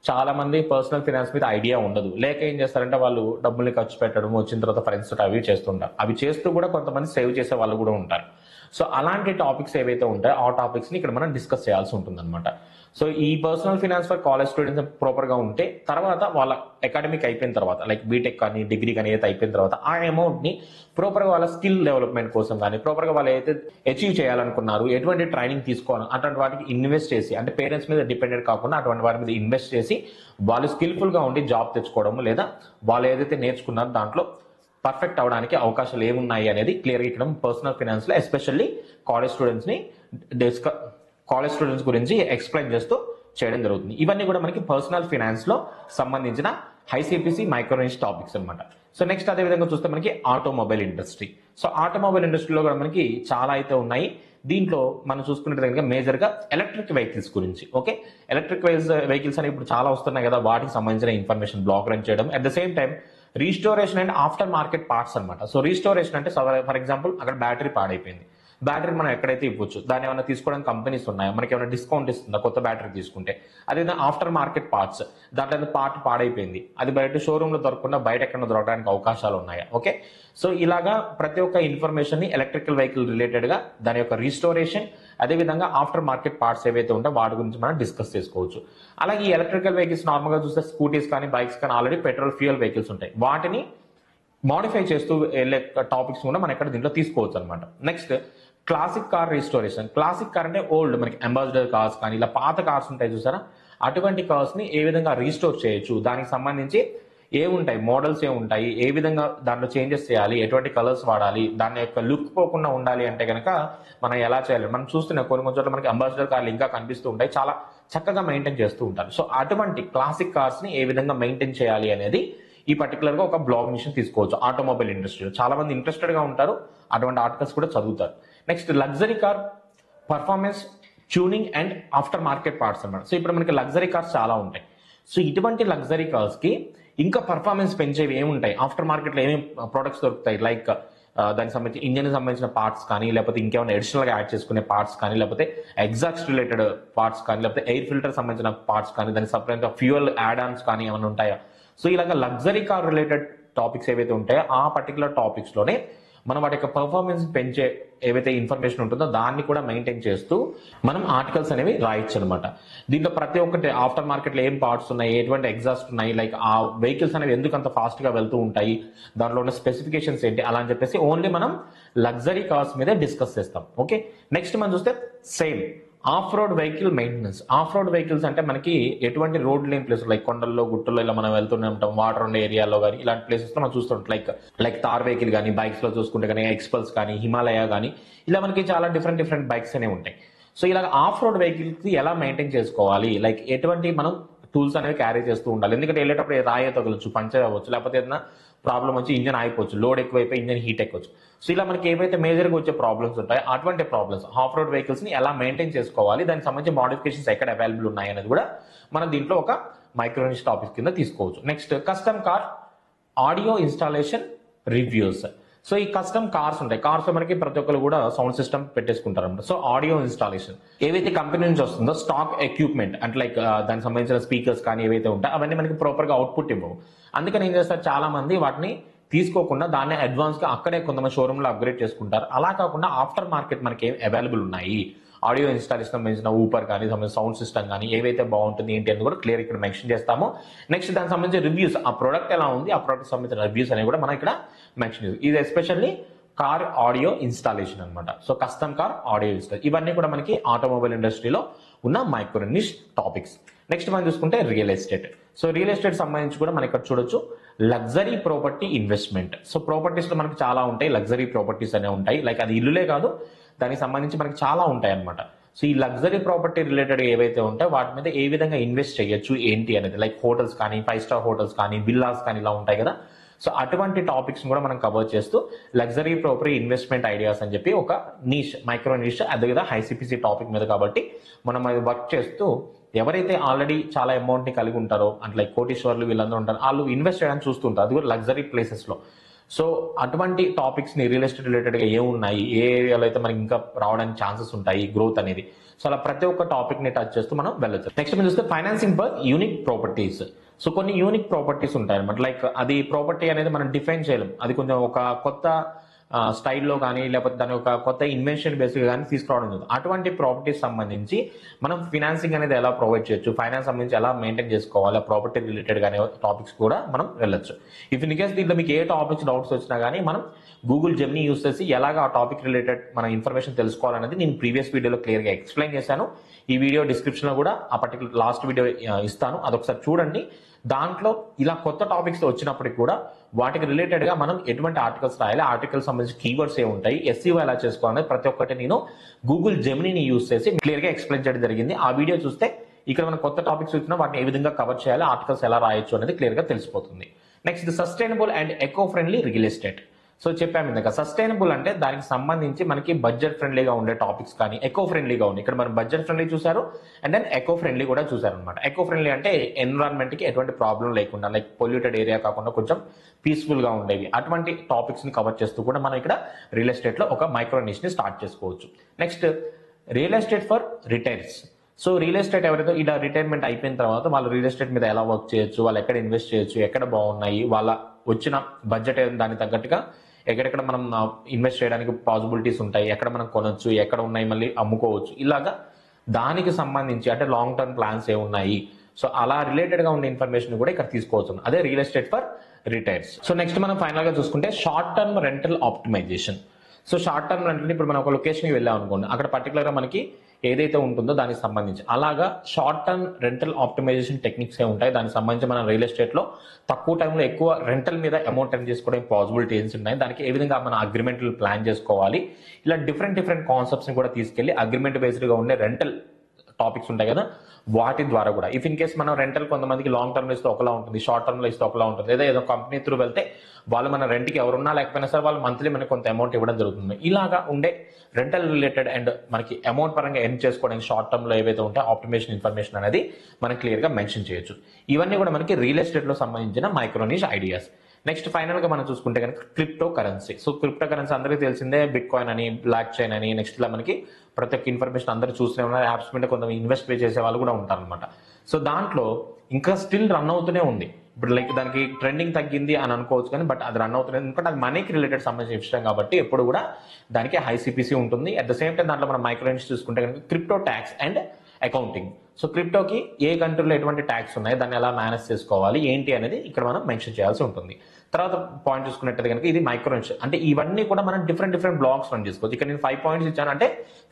చాలా మంది పర్సనల్ ఫైనాన్స్ మీద ఐడియా ఉండదు, లేక ఏం చేస్తారంటే వాళ్ళు డబ్బుల్ని ఖర్చు పెట్టడం, వచ్చిన తర్వాత ఫ్రెండ్స్ తోటి అవి చేస్తుంటారు. అవి చేస్తూ కూడా కొంతమంది సేవ్ చేసే వాళ్ళు కూడా ఉంటారు. సో అలాంటి టాపిక్స్ ఏవైతే ఉంటాయో ఆ టాపిక్స్ ని ఇక్కడ మనం డిస్కస్ చేయాల్సి ఉంటుంది అనమాట. సో ఈ personal finance for college students proper గా ఉంటే తర్వాత వాళ్ళ అకాడమిక్ అయిపోయిన తర్వాత లైక్ బీటెక్ కానీ డిగ్రీ కానీ ఏదైతే అయిపోయిన తర్వాత ఆ అమౌంట్ ని ప్రాపర్ గా వాళ్ళ స్కిల్ డెవలప్మెంట్ కోసం కానీ ప్రాపర్ గా వాళ్ళు ఏదైతే అచీవ్ చేయాలనుకున్నారు, ఎటువంటి ట్రైనింగ్ తీసుకోవాలి అటువంటి వాటికి ఇన్వెస్ట్ చేసి, అంటే పేరెంట్స్ మీద డిపెండెంట్ కాకుండా అటువంటి వాటి మీద ఇన్వెస్ట్ చేసి వాళ్ళు స్కిల్ఫుల్ గా ఉండి జాబ్ తెచ్చుకోవడం, లేదా వాళ్ళు ఏదైతే నేర్చుకున్నారో దాంట్లో పర్ఫెక్ట్ అవడానికి అవకాశాలు ఏమున్నాయి అనేది క్లియర్ గా ఇక్కడ పర్సనల్ ఫైనాన్స్ లో ఎస్పెషల్లీ కాలేజ్ స్టూడెంట్స్ ని కాలేజ్ స్టూడెంట్స్ గురించి ఎక్స్ప్లెయిన్ చేస్తూ చేయడం జరుగుతుంది. ఇవన్నీ కూడా మనకి పర్సనల్ ఫైనాన్స్ లో సంబంధించిన హైసిపిసి మైక్రోనిష్ టాపిక్స్ అనమాట. సో నెక్స్ట్ అదే విధంగా చూస్తే మనకి ఆటోమొబైల్ ఇండస్ట్రీ. సో ఆటోమొబైల్ ఇండస్ట్రీలో కూడా మనకి చాలా అయితే ఉన్నాయి. దీంట్లో మనం చూసుకున్నట్టు మేజర్ గా ఎలక్ట్రిక్ వెహికల్స్ గురించి. ఓకే, ఎలక్ట్రిక్ వెహికల్స్ అనేవి ఇప్పుడు చాలా వస్తున్నాయి కదా, వాటికి సంబంధించిన ఇన్ఫర్మేషన్ బ్లాగ్ రన్ చేయడం, at the same time restoration and after market parts అనమాట. సో రీస్టోరేషన్ అంటే ఫర్ ఎగ్జాంపుల్ అక్కడ బ్యాటరీ పాడైపోయింది, బ్యాటరీ మనం ఎక్కడైతే ఇవ్వచ్చు, దాన్ని ఏమైనా తీసుకోవడానికి కంపెనీస్ ఉన్నాయా, మనకి ఏమైనా డిస్కౌంట్ ఇస్తుందా కొత్త బ్యాటరీ తీసుకుంటే. అదేవిధంగా ఆఫ్టర్ మార్కెట్ పార్ట్స్, దాంట్లో పార్ట్ పాడైపోయింది, అది బయట షోరూమ్ లో దొరకకుండా బయట ఎక్కడ దొరకడానికి అవకాశాలు ఉన్నాయా. ఓకే, సో ఇలాగా ప్రతి ఒక్క ఇన్ఫర్మేషన్ ని ఎలక్ట్రికల్ వెహికల్ రిలేటెడ్ గా దాని యొక్క రీస్టోరేషన్, అదేవిధంగా ఆఫ్టర్ మార్కెట్ పార్ట్స్ ఏవైతే ఉంటాయో వాటి గురించి మనం డిస్కస్ చేసుకోవచ్చు. అలాగే ఈ ఎలక్ట్రికల్ వెహికల్స్ నార్మల్ గా చూస్తే స్కూటీస్ కానీ బైక్స్ కానీ ఆల్రెడీ పెట్రోల్ ఫ్యూయల్ వెహికల్స్ ఉంటాయి, వాటిని మోడిఫై చేస్తూ వెళ్ళే టాపిక్స్ కూడా మనం ఇక్కడ దీంట్లో తీసుకోవచ్చు అనమాట. Next classic car restoration. Classic car అంటే ఓల్డ్ మనకి అంబాసిడర్ కార్స్ కానీ ఇలా పాత కార్స్ ఉంటాయి చూసారా, అటువంటి కార్స్ ని ఏ విధంగా రీస్టోర్ చేయొచ్చు, దానికి సంబంధించి ఏముంటాయి మోడల్స్ ఏముంటాయి, ఏ విధంగా దాంట్లో చేంజెస్ చేయాలి, ఎటువంటి కలర్స్ వాడాలి, దాని యొక్క లుక్ పోకుండా ఉండాలి అంటే కనుక మనం ఎలా చేయాలి. మనం చూస్తున్న కొన్ని చోట్ల మనకి అంబాసిడర్ కార్లు ఇంకా కనిపిస్తూ ఉంటాయి, చాలా చక్కగా మెయింటైన్ చేస్తూ ఉంటారు. సో అటువంటి క్లాసిక్ కార్స్ ని ఏ విధంగా మెయింటైన్ చేయాలి అనేది ఈ పర్టికులర్ గా ఒక బ్లాగ్ మిషన్ తీసుకోవచ్చు. ఆటోమొబైల్ ఇండస్ట్రీలో చాలా మంది ఇంట్రెస్టెడ్ గా ఉంటారు, అటువంటి ఆర్టికల్స్ కూడా చదువుతారు. Next luxury car performance tuning and after market parts అన్నమాట. సో ఇప్పుడు మనకి లగ్జరీ కార్స్ చాలా ఉంటాయి. సో ఇటువంటి లగ్జరీ కార్స్ కి ఇంకా పర్ఫార్మెన్స్ పెంచేవి ఏముంటాయి, ఆఫ్టర్ మార్కెట్ లో ఏమేమి ప్రొడక్ట్స్ దొరుకుతాయి, లైక్ దానికి సంబంధించి ఇంజన్ సంబంధించిన పార్ట్స్ కానీ, లేకపోతే ఇంకేమైనా అడిషనల్ గా యాడ్ చేసుకునే పార్ట్స్ కానీ, లేకపోతే ఎగ్జాస్ట్ రిలేటెడ్ పార్ట్స్ కానీ, లేకపోతే ఎయిర్ ఫిల్టర్ సంబంధించిన పార్ట్స్ కానీ, దానికి సపరేట్ ఫ్యూయల్ యాడ్ ఆన్స్ కానీ ఏమైనా ఉంటాయా. సో ఇలాగ లగ్జరీ కార్ రిలేటెడ్ టాపిక్స్ ఏవైతే ఉంటాయో ఆ పర్టికులర్ టాపిక్స్ లోనే మనం వాటి యొక్క పర్ఫార్మెన్స్ పెంచే ఏవైతే ఇన్ఫర్మేషన్ ఉంటుందో దాన్ని కూడా మెయింటైన్ చేస్తూ మనం ఆర్టికల్స్ అనేవి రాయొచ్చు అనమాట. దీంట్లో ప్రతి ఒక్కటి ఆఫ్టర్ మార్కెట్ లో ఏం పార్ట్స్ ఉన్నాయి, ఎటువంటి ఎగ్జాస్ట్ ఉన్నాయి, లైక్ ఆ వెహికల్స్ అనేవి ఎందుకు అంత ఫాస్ట్ గా వెళ్తూ ఉంటాయి, దాంట్లో ఉన్న స్పెసిఫికేషన్స్ ఏంటి, అలా అని చెప్పేసి ఓన్లీ మనం లగ్జరీ కార్స్ మీదే డిస్కస్ చేస్తాం. ఓకే, నెక్స్ట్ మనం చూస్తే same of road vehicle maintenance. Of road vehicles అంటే మనకి ఎటువంటి రోడ్ లేని ప్లేస్ లైక్ కొండల్లో గుట్టల్లో ఇలా మనం వెళ్తూనే ఉంటాం, వాటర్ ఉండే ఏరియాలో కానీ ఇలాంటి ప్లేసెస్ లో మనం చూస్తుంటాం. లైక్ తార్ వెహికల్ కానీ, బైక్స్ లో చూసుకుంటే కానీ ఎక్స్పల్స్ కానీ, హిమాలయ కానీ, ఇలా మనకి చాలా డిఫరెంట్ బైక్స్ అనేవి ఉంటాయి. సో ఇలా ఆఫ్ రోడ్ వెహికల్స్ కి ఎలా మెయింటైన్ చేసుకోవాలి, లైక్ ఎటువంటి మనం టూల్స్ అనేవి క్యారీ చేస్తూ ఉండాలి. ఎందుకంటే వెళ్ళేటప్పుడు రాయి తగలచ్చు, పంచర్ అవ్వచ్చు, లేకపోతే ఏదైనా ప్రాబ్లం వచ్చి ఇంజన్ ఆగిపోవచ్చు, లోడ్ ఎక్కువైపోయి ఇంజన్ హీట్ ఎక్కొచ్చు. సో ఇలా మనకి ఏవైతే మేజర్గా వచ్చే ప్రాబ్లమ్స్ ఉంటాయో అటువంటి ప్రాబ్లమ్స్ ఆఫ్ రోడ్ వెహికల్స్ ని ఎలా మెయింటైన్ చేసుకోవాలి, దానికి సంబంధించి మోడిఫికేషన్స్ ఎక్కడ అవైలబుల్ ఉన్నాయి అనేది కూడా మనం దీంట్లో ఒక మైక్రోనిష్ టాపిక్ కింద తీసుకోవచ్చు. Next custom car audio installation reviews. So ఈ కస్టమ్ కార్స్ ఉంటాయి, కార్స్ లో మనకి ప్రతి ఒక్కరు కూడా సౌండ్ సిస్టమ్ పెట్టేసుకుంటారు అనమాట. సో ఆడియో ఇన్స్టాలేషన్ ఏవైతే కంపెనీ నుంచి వస్తుందో స్టాక్ ఎక్విప్మెంట్ అంటే లైక్ దానికి సంబంధించిన స్పీకర్స్ కానీ ఏవైతే ఉంటాయో అవన్నీ మనకి ప్రాపర్ గా అవుట్పుట్ ఇవ్వవు. అందుకని ఏం చేస్తారు చాలా మంది వాటిని తీసుకోకుండా దాన్ని అడ్వాన్స్ గా అక్కడే కొంతమంది షోరూమ్ లో అప్గ్రేడ్ చేసుకుంటారు. అలా కాకుండా ఆఫ్టర్ మార్కెట్ మనకి ఏం అవైలబుల్ ఉన్నాయి, ఆడియో ఇన్స్టాలేషన్ సంబంధించిన ఊపర్ కానీ సంబంధించిన సౌండ్ సిస్టమ్ కానీ ఏవైతే బాగుంటుంది ఏంటి అని కూడా క్లియర్ ఇక్కడ మెన్షన్ చేస్తాము. నెక్స్ట్ దానికి సంబంధించిన రివ్యూస్, ఆ ప్రోడక్ట్ ఎలా ఉంది, ఆ ప్రోడక్ట్ సంబంధించిన రివ్యూస్ అనేవి కూడా మనం ఇక్కడ మెన్షన్ చేస్తాం. ఇది ఎస్పెషల్లీ కార్ ఆడియో ఇన్స్టాలేషన్ అనమాట. So custom car audio installation ఇవన్నీ కూడా మనకి ఆటోమొబైల్ ఇండస్ట్రీలో ఉన్న మైక్రో నిష్ టాపిక్స్. నెక్స్ట్ మనం చూసుకుంటే real estate. So real estate సంబంధించి కూడా మనం ఇక్కడ చూడొచ్చు luxury property investment. So properties లో మనకి చాలా ఉంటాయి, లగ్జరీ ప్రాపర్టీస్ అనేవి ఉంటాయి, లైక్ అది ఇల్లులే కాదు దానికి సంబంధించి మనకి చాలా ఉంటాయి అనమాట. సో ఈ లగ్జరీ ప్రాపర్టీ రిలేటెడ్ ఏవైతే ఉంటాయో వాటి మీద ఏ విధంగా ఇన్వెస్ట్ చేయొచ్చు ఏంటి అనేది, లైక్ హోటల్స్ కానీ 5 స్టార్ హోటల్స్ కానీ విల్లాస్ కానీ ఇలా ఉంటాయి కదా. సో అటువంటి టాపిక్స్ కూడా మనం కవర్ చేస్తూ లగ్జరీ ప్రాపర్టీ ఇన్వెస్ట్మెంట్ ఐడియాస్ అని చెప్పి ఒక నీష్, మైక్రో నీష్, అదేవిధంగా హైసిపిసి టాపిక్ మీద కాబట్టి మనం అది వర్క్ చేస్తూ ఎవరైతే ఆల్రెడీ చాలా అమౌంట్ ని కలిగి ఉంటారో అంటే లైక్ కోటీశ్వర్లు వీళ్ళందరూ ఉంటారు, వాళ్ళు ఇన్వెస్ట్ చేయడానికి చూస్తుంటారు, అది కూడా లగ్జరీ ప్లేసెస్ లో. సో అటువంటి టాపిక్స్ ని రియల్ ఎస్టేట్ రిలేటెడ్ గా ఏమున్నాయి, ఏ ఏరియాలో అయితే మనకి ఇంకా రావడానికి ఛాన్సెస్ ఉంటాయి గ్రోత్ అనేది, సో అలా ప్రతి ఒక్క టాపిక్ ని టచ్ చేస్తూ మనం వెళ్ళొచ్చు. నెక్స్ట్ మనం చూస్తే financing for unique properties. So కొన్ని యూనిక్ ప్రాపర్టీస్ ఉంటాయి అనమాట. లైక్ అది ప్రాపర్టీ అనేది మనం డిఫైన్ చేయలేం, అది కొంచెం ఒక కొత్త స్టైల్లో కానీ లేకపోతే దాని ఒక కొత్త ఇన్వెన్షన్ బేస్గా కానీ తీసుకురావడం జరుగుతుంది. అటువంటి ప్రాపర్టీస్ సంబంధించి మనం ఫినాన్సింగ్ అనేది ఎలా ప్రొవైడ్ చేయొచ్చు, ఫైనాన్స్ సంబంధించి ఎలా మెయింటైన్ చేసుకోవాలి, ప్రాపర్టీ రిలేటెడ్ కానీ టాపిక్స్ కూడా మనం వెళ్ళొచ్చు. ఇఫ్ ఇన్ కేస్ దీంట్లో మీకు ఏ టాపిక్స్ డౌట్స్ వచ్చినా కానీ మనం గూగుల్ జెమినీ యూస్ చేసి ఎలాగ ఆ టాపిక్ రిలేటెడ్ మన ఇన్ఫర్మేషన్ తెలుసుకోవాలనేది నేను ప్రీవియస్ వీడియోలో క్లియర్గా ఎక్స్ప్లెయిన్ చేశాను. ఈ వీడియో డిస్క్రిప్షన్లో కూడా ఆ పర్టికులర్ లాస్ట్ వీడియో ఇస్తాను, అదొకసారి చూడండి. దాంట్లో ఇలా కొత్త టాపిక్స్ వచ్చినప్పటికి కూడా వాటికి రిలేటెడ్ గా మనం ఎటువంటి ఆర్టికల్స్ రాయాలి, ఆర్టికల్స్ సంబంధించి కీవర్డ్స్ ఏ ఉంటాయి, ఎస్ఈఓ ఎలా చేసుకోవాలనేది ప్రతి ఒక్కటి నేను గూగుల్ జెమినీని యూస్ చేసి క్లియర్ గా ఎక్స్ప్లెయిన్ చేయడం జరిగింది. ఆ వీడియో చూస్తే ఇక్కడ మన కొత్త టాపిక్స్ వచ్చినా వాటిని ఏ విధంగా కవర్ చేయాలి, ఆర్టికల్స్ ఎలా రాయొచ్చు అనేది క్లియర్ గా తెలిసిపోతుంది. Next sustainable and eco friendly real estate. So చెప్పాము ఇందాక, సస్టైనబుల్ అంటే దానికి సంబంధించి మనకి బడ్జెట్ ఫ్రెండ్లీగా ఉండే టాపిక్స్ కానీ ఎకో ఫ్రెండ్లీగా ఉన్నాయి. ఇక్కడ మనం బడ్జెట్ ఫ్రెండ్లీ చూసారు అండ్ దెన్ ఎకో ఫ్రెండ్లీ కూడా చూసారు అనమాట. ఎకో ఫ్రెండ్లీ అంటే ఎన్విరాన్మెంట్ కి ఎటువంటి ప్రాబ్లం లేకుండా, లైక్ పొల్యూటెడ్ ఏరియా కాకుండా కొంచెం పీస్ఫుల్ గా ఉండేవి, అటువంటి టాపిక్స్ ని కవర్ చేస్తూ కూడా మనం ఇక్కడ రియల్ ఎస్టేట్ లో ఒక మైక్రో నిష్ ని స్టార్ట్ చేసుకోవచ్చు. Next real estate for retirees. So real estate ఎవరైతే ఇలా రిటైర్మెంట్ అయిపోయిన తర్వాత వాళ్ళు రియల్ ఎస్టేట్ మీద ఎలా వర్క్ చేయొచ్చు, వాళ్ళు ఎక్కడ ఇన్వెస్ట్ చేయొచ్చు, ఎక్కడ బాగున్నాయి, వాళ్ళ వచ్చిన బడ్జెట్ దానికి తగ్గట్టుగా ఎక్కడెక్కడ మనం ఇన్వెస్ట్ చేయడానికి పాసిబిలిటీస్ ఉంటాయి, ఎక్కడ మనం కొనొచ్చు, ఎక్కడ ఉన్నాయి మళ్ళీ అమ్ముకోవచ్చు, ఇలాగా దానికి సంబంధించి అంటే లాంగ్ టర్మ్ ప్లాన్స్ ఏ ఉన్నాయి, సో అలా రిలేటెడ్ గా ఉన్న ఇన్ఫర్మేషన్ కూడా ఇక్కడ తీసుకోవచ్చు. అదే real estate for retirees. So next మనం ఫైనల్ గా చూసుకుంటే short term rental optimisation. So short term rental ఇప్పుడు మనం ఒక లొకేషన్కి వెళ్ళాం అనుకోండి, అక్కడ పర్టికులర్ గా మనకి ఏదైతే ఉంటుందో దానికి సంబంధించి అలాగా short term rental optimization techniques ఏ ఉంటాయి. దానికి సంబంధించి మనం రియల్ ఎస్టేట్ లో తక్కువ టైంలో ఎక్కువ రెంటల్ మీద అమౌంట్ ఎర్న్ చేసుకోవడానికి పాసిబిలిటీస్ ఉన్నాయి. దానికి ఏ విధంగా మన అగ్రిమెంట్లు ప్లాన్ చేసుకోవాలి, ఇలా డిఫరెంట్ కాన్సెప్ట్స్ ని కూడా తీసుకెళ్లి అగ్రిమెంట్ బేస్డ్ గా ఉండే రెంటల్ టాపిక్స్ ఉంటాయి కదా, వాటి ద్వారా కూడా ఇఫ్ ఇన్ కేస్ మనం రెంటల్ కొంతమందికి లాంగ్ టర్మ్ లో ఇస్తే ఒకలా ఉంటుంది, షార్ట్ టర్మ్ లో ఇస్తే ఒకలా ఉంటుంది, లేదా ఏదో కంపెనీ త్రూ వెళ్తే వాళ్ళు మన రెంట్కి ఎవరున్నా లేకపోయినా సరే వాళ్ళు మంత్లీ మనకి కొంత అమౌంట్ ఇవ్వడం జరుగుతుంది. ఇలాగా ఉండే రెంటల్ రిలేటెడ్ అండ్ మనకి అమౌంట్ పరంగా ఎర్న్ చేసుకోవడానికి షార్ట్ టర్మ్ లో ఏవైతే ఉంటాయో ఆప్టిమేషన్ ఇన్ఫర్మేషన్ అనేది మనం క్లియర్ గా మెన్షన్ చేయొచ్చు. ఇవన్నీ కూడా మనకి రియల్ ఎస్టేట్ లో సంబంధించిన మైక్రోనిష్ ఐడియాస్. నెక్స్ట్ ఫైనల్ గా మనం చూసుకుంటే కనుక crypto currency. So crypto currency అందరికీ తెలిసిందే, బిట్ కాయిన్ అని, బ్లాక్ చైన్ అని, నెక్స్ట్ ఇలా మనకి ప్రతి ఒక్క ఇన్ఫర్మేషన్ అందరూ చూస్తూనే ఉన్నారు. యాప్స్ మీద కొంత ఇన్వెస్ట్ చేసే వాళ్ళు కూడా ఉంటారు అనమాట. సో దాంట్లో ఇంకా స్టిల్ రన్ అవుతూనే ఉంది. ఇప్పుడు లైక్ దానికి ట్రెండింగ్ తగ్గింది అని అనుకోవచ్చు కానీ బట్ అది రన్ అవుతుంది, ఎందుకంటే అది మనీకి రిలేటెడ్ సంబంధించిన విషయం కాబట్టి ఎప్పుడు కూడా దానికి హై సిపిసి ఉంటుంది. అట్ ద సేమ్ టైం దాంట్లో మనం మైక్రోనిష్ చూసుకుంటే కనుక crypto tax and accounting. So క్రిప్టోకి ఏ కంట్రీలో ఎటువంటి ట్యాక్స్ ఉన్నాయి, దాన్ని ఎలా మేనేజ్ చేసుకోవాలి ఏంటి అనేది ఇక్కడ మనం మెన్షన్ చేయాల్సి ఉంటుంది. తర్వాత పాయింట్ చూసుకున్నట్టు కనుక ఇది మైక్రోనిష్ అంటే ఇవన్నీ కూడా మనం డిఫరెంట్ బ్లాగ్స్ రన్ చేసుకోవచ్చు. ఇక్కడ నేను 5 పాయింట్స్ ఇచ్చాను అంటే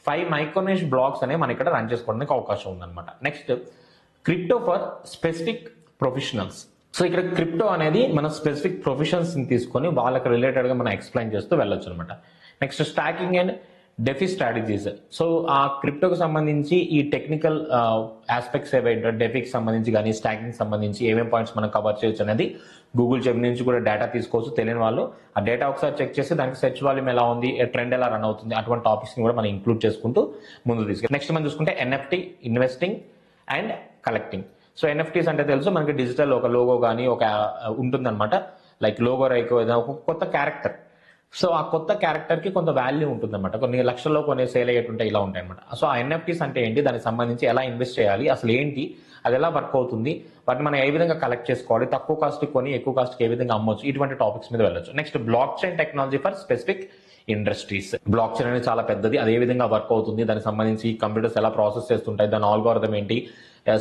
5 మైక్రోనిష్ బ్లాగ్స్ అనేవి మనం ఇక్కడ రన్ చేసుకోవడానికి అవకాశం ఉందన్నమాట. Next crypto for specific professionals. So ఇక్కడ క్రిప్టో అనేది మన స్పెసిఫిక్ ప్రొఫెషన్స్ ని తీసుకొని వాళ్ళకి రిలేటెడ్ గా మనం ఎక్స్ప్లెయిన్ చేస్తూ వెళ్ళొచ్చు అనమాట. Next staking and DeFi strategies. So ఆ క్రిప్టోకి సంబంధించి ఈ టెక్నికల్ ఆస్పెక్ట్స్ ఏవైతే డెఫీకి సంబంధించి కానీ స్టాకింగ్ సంబంధించి ఏమేం పాయింట్స్ మనం కవర్ చేయొచ్చు అనేది గూగుల్ జెమినీ నుంచి కూడా డేటా తీసుకోవచ్చు. తెలియని వాళ్ళు ఆ డేటా ఒకసారి చెక్ చేసి దానికి సెర్చ్ వాల్యూమ్ ఎలా ఉంది, ట్రెండ్ ఎలా రన్ అవుతుంది, అటువంటి టాపిక్స్ ని కూడా మనం ఇంక్లూడ్ చేసుకుంటూ ముందుకు తీసుకెళ్ళి నెక్స్ట్ మనం చూసుకుంటే NFT, investing and collecting. So NFTs అంటే తెలుసు మనకి డిజిటల్ ఒక లోగో కానీ ఒక ఉంటుందన్నమాట, లైక్ లోగో రైకో ఏదైనా ఒక కొత్త క్యారెక్టర్. సో ఆ కొత్త క్యారెక్టర్ కి కొంత వాల్యూ ఉంటుంది అనమాట, కొన్ని లక్షల్లో కొన్ని సేల్ అయ్యేటుంటే ఇలా ఉంటాయి అనమాట. సో ఆ ఎన్ఎఫ్టీస్ అంటే ఏంటి, దానికి సంబంధించి ఎలా ఇన్వెస్ట్ చేయాలి, అసలు ఏంటి, అది ఎలా వర్క్ అవుతుంది, వాటిని మనం ఏ విధంగా కలెక్ట్ చేసుకోవాలి, తక్కువ కాస్ట్ కొని ఎక్కువ కాస్ట్ ఏ విధంగా అమ్మొచ్చు, ఇటువంటి టాపిక్స్ మీద వెళ్ళొచ్చు. Next block chain technology for specific industries. Block chain అనేది చాలా పెద్దది, అదే విధంగా వర్క్ అవుతుంది, దానికి సంబంధించి కంప్యూటర్స్ ఎలా ప్రాసెస్ చేస్తుంటాయి, దాని ఆల్గోరిథం ఏంటి,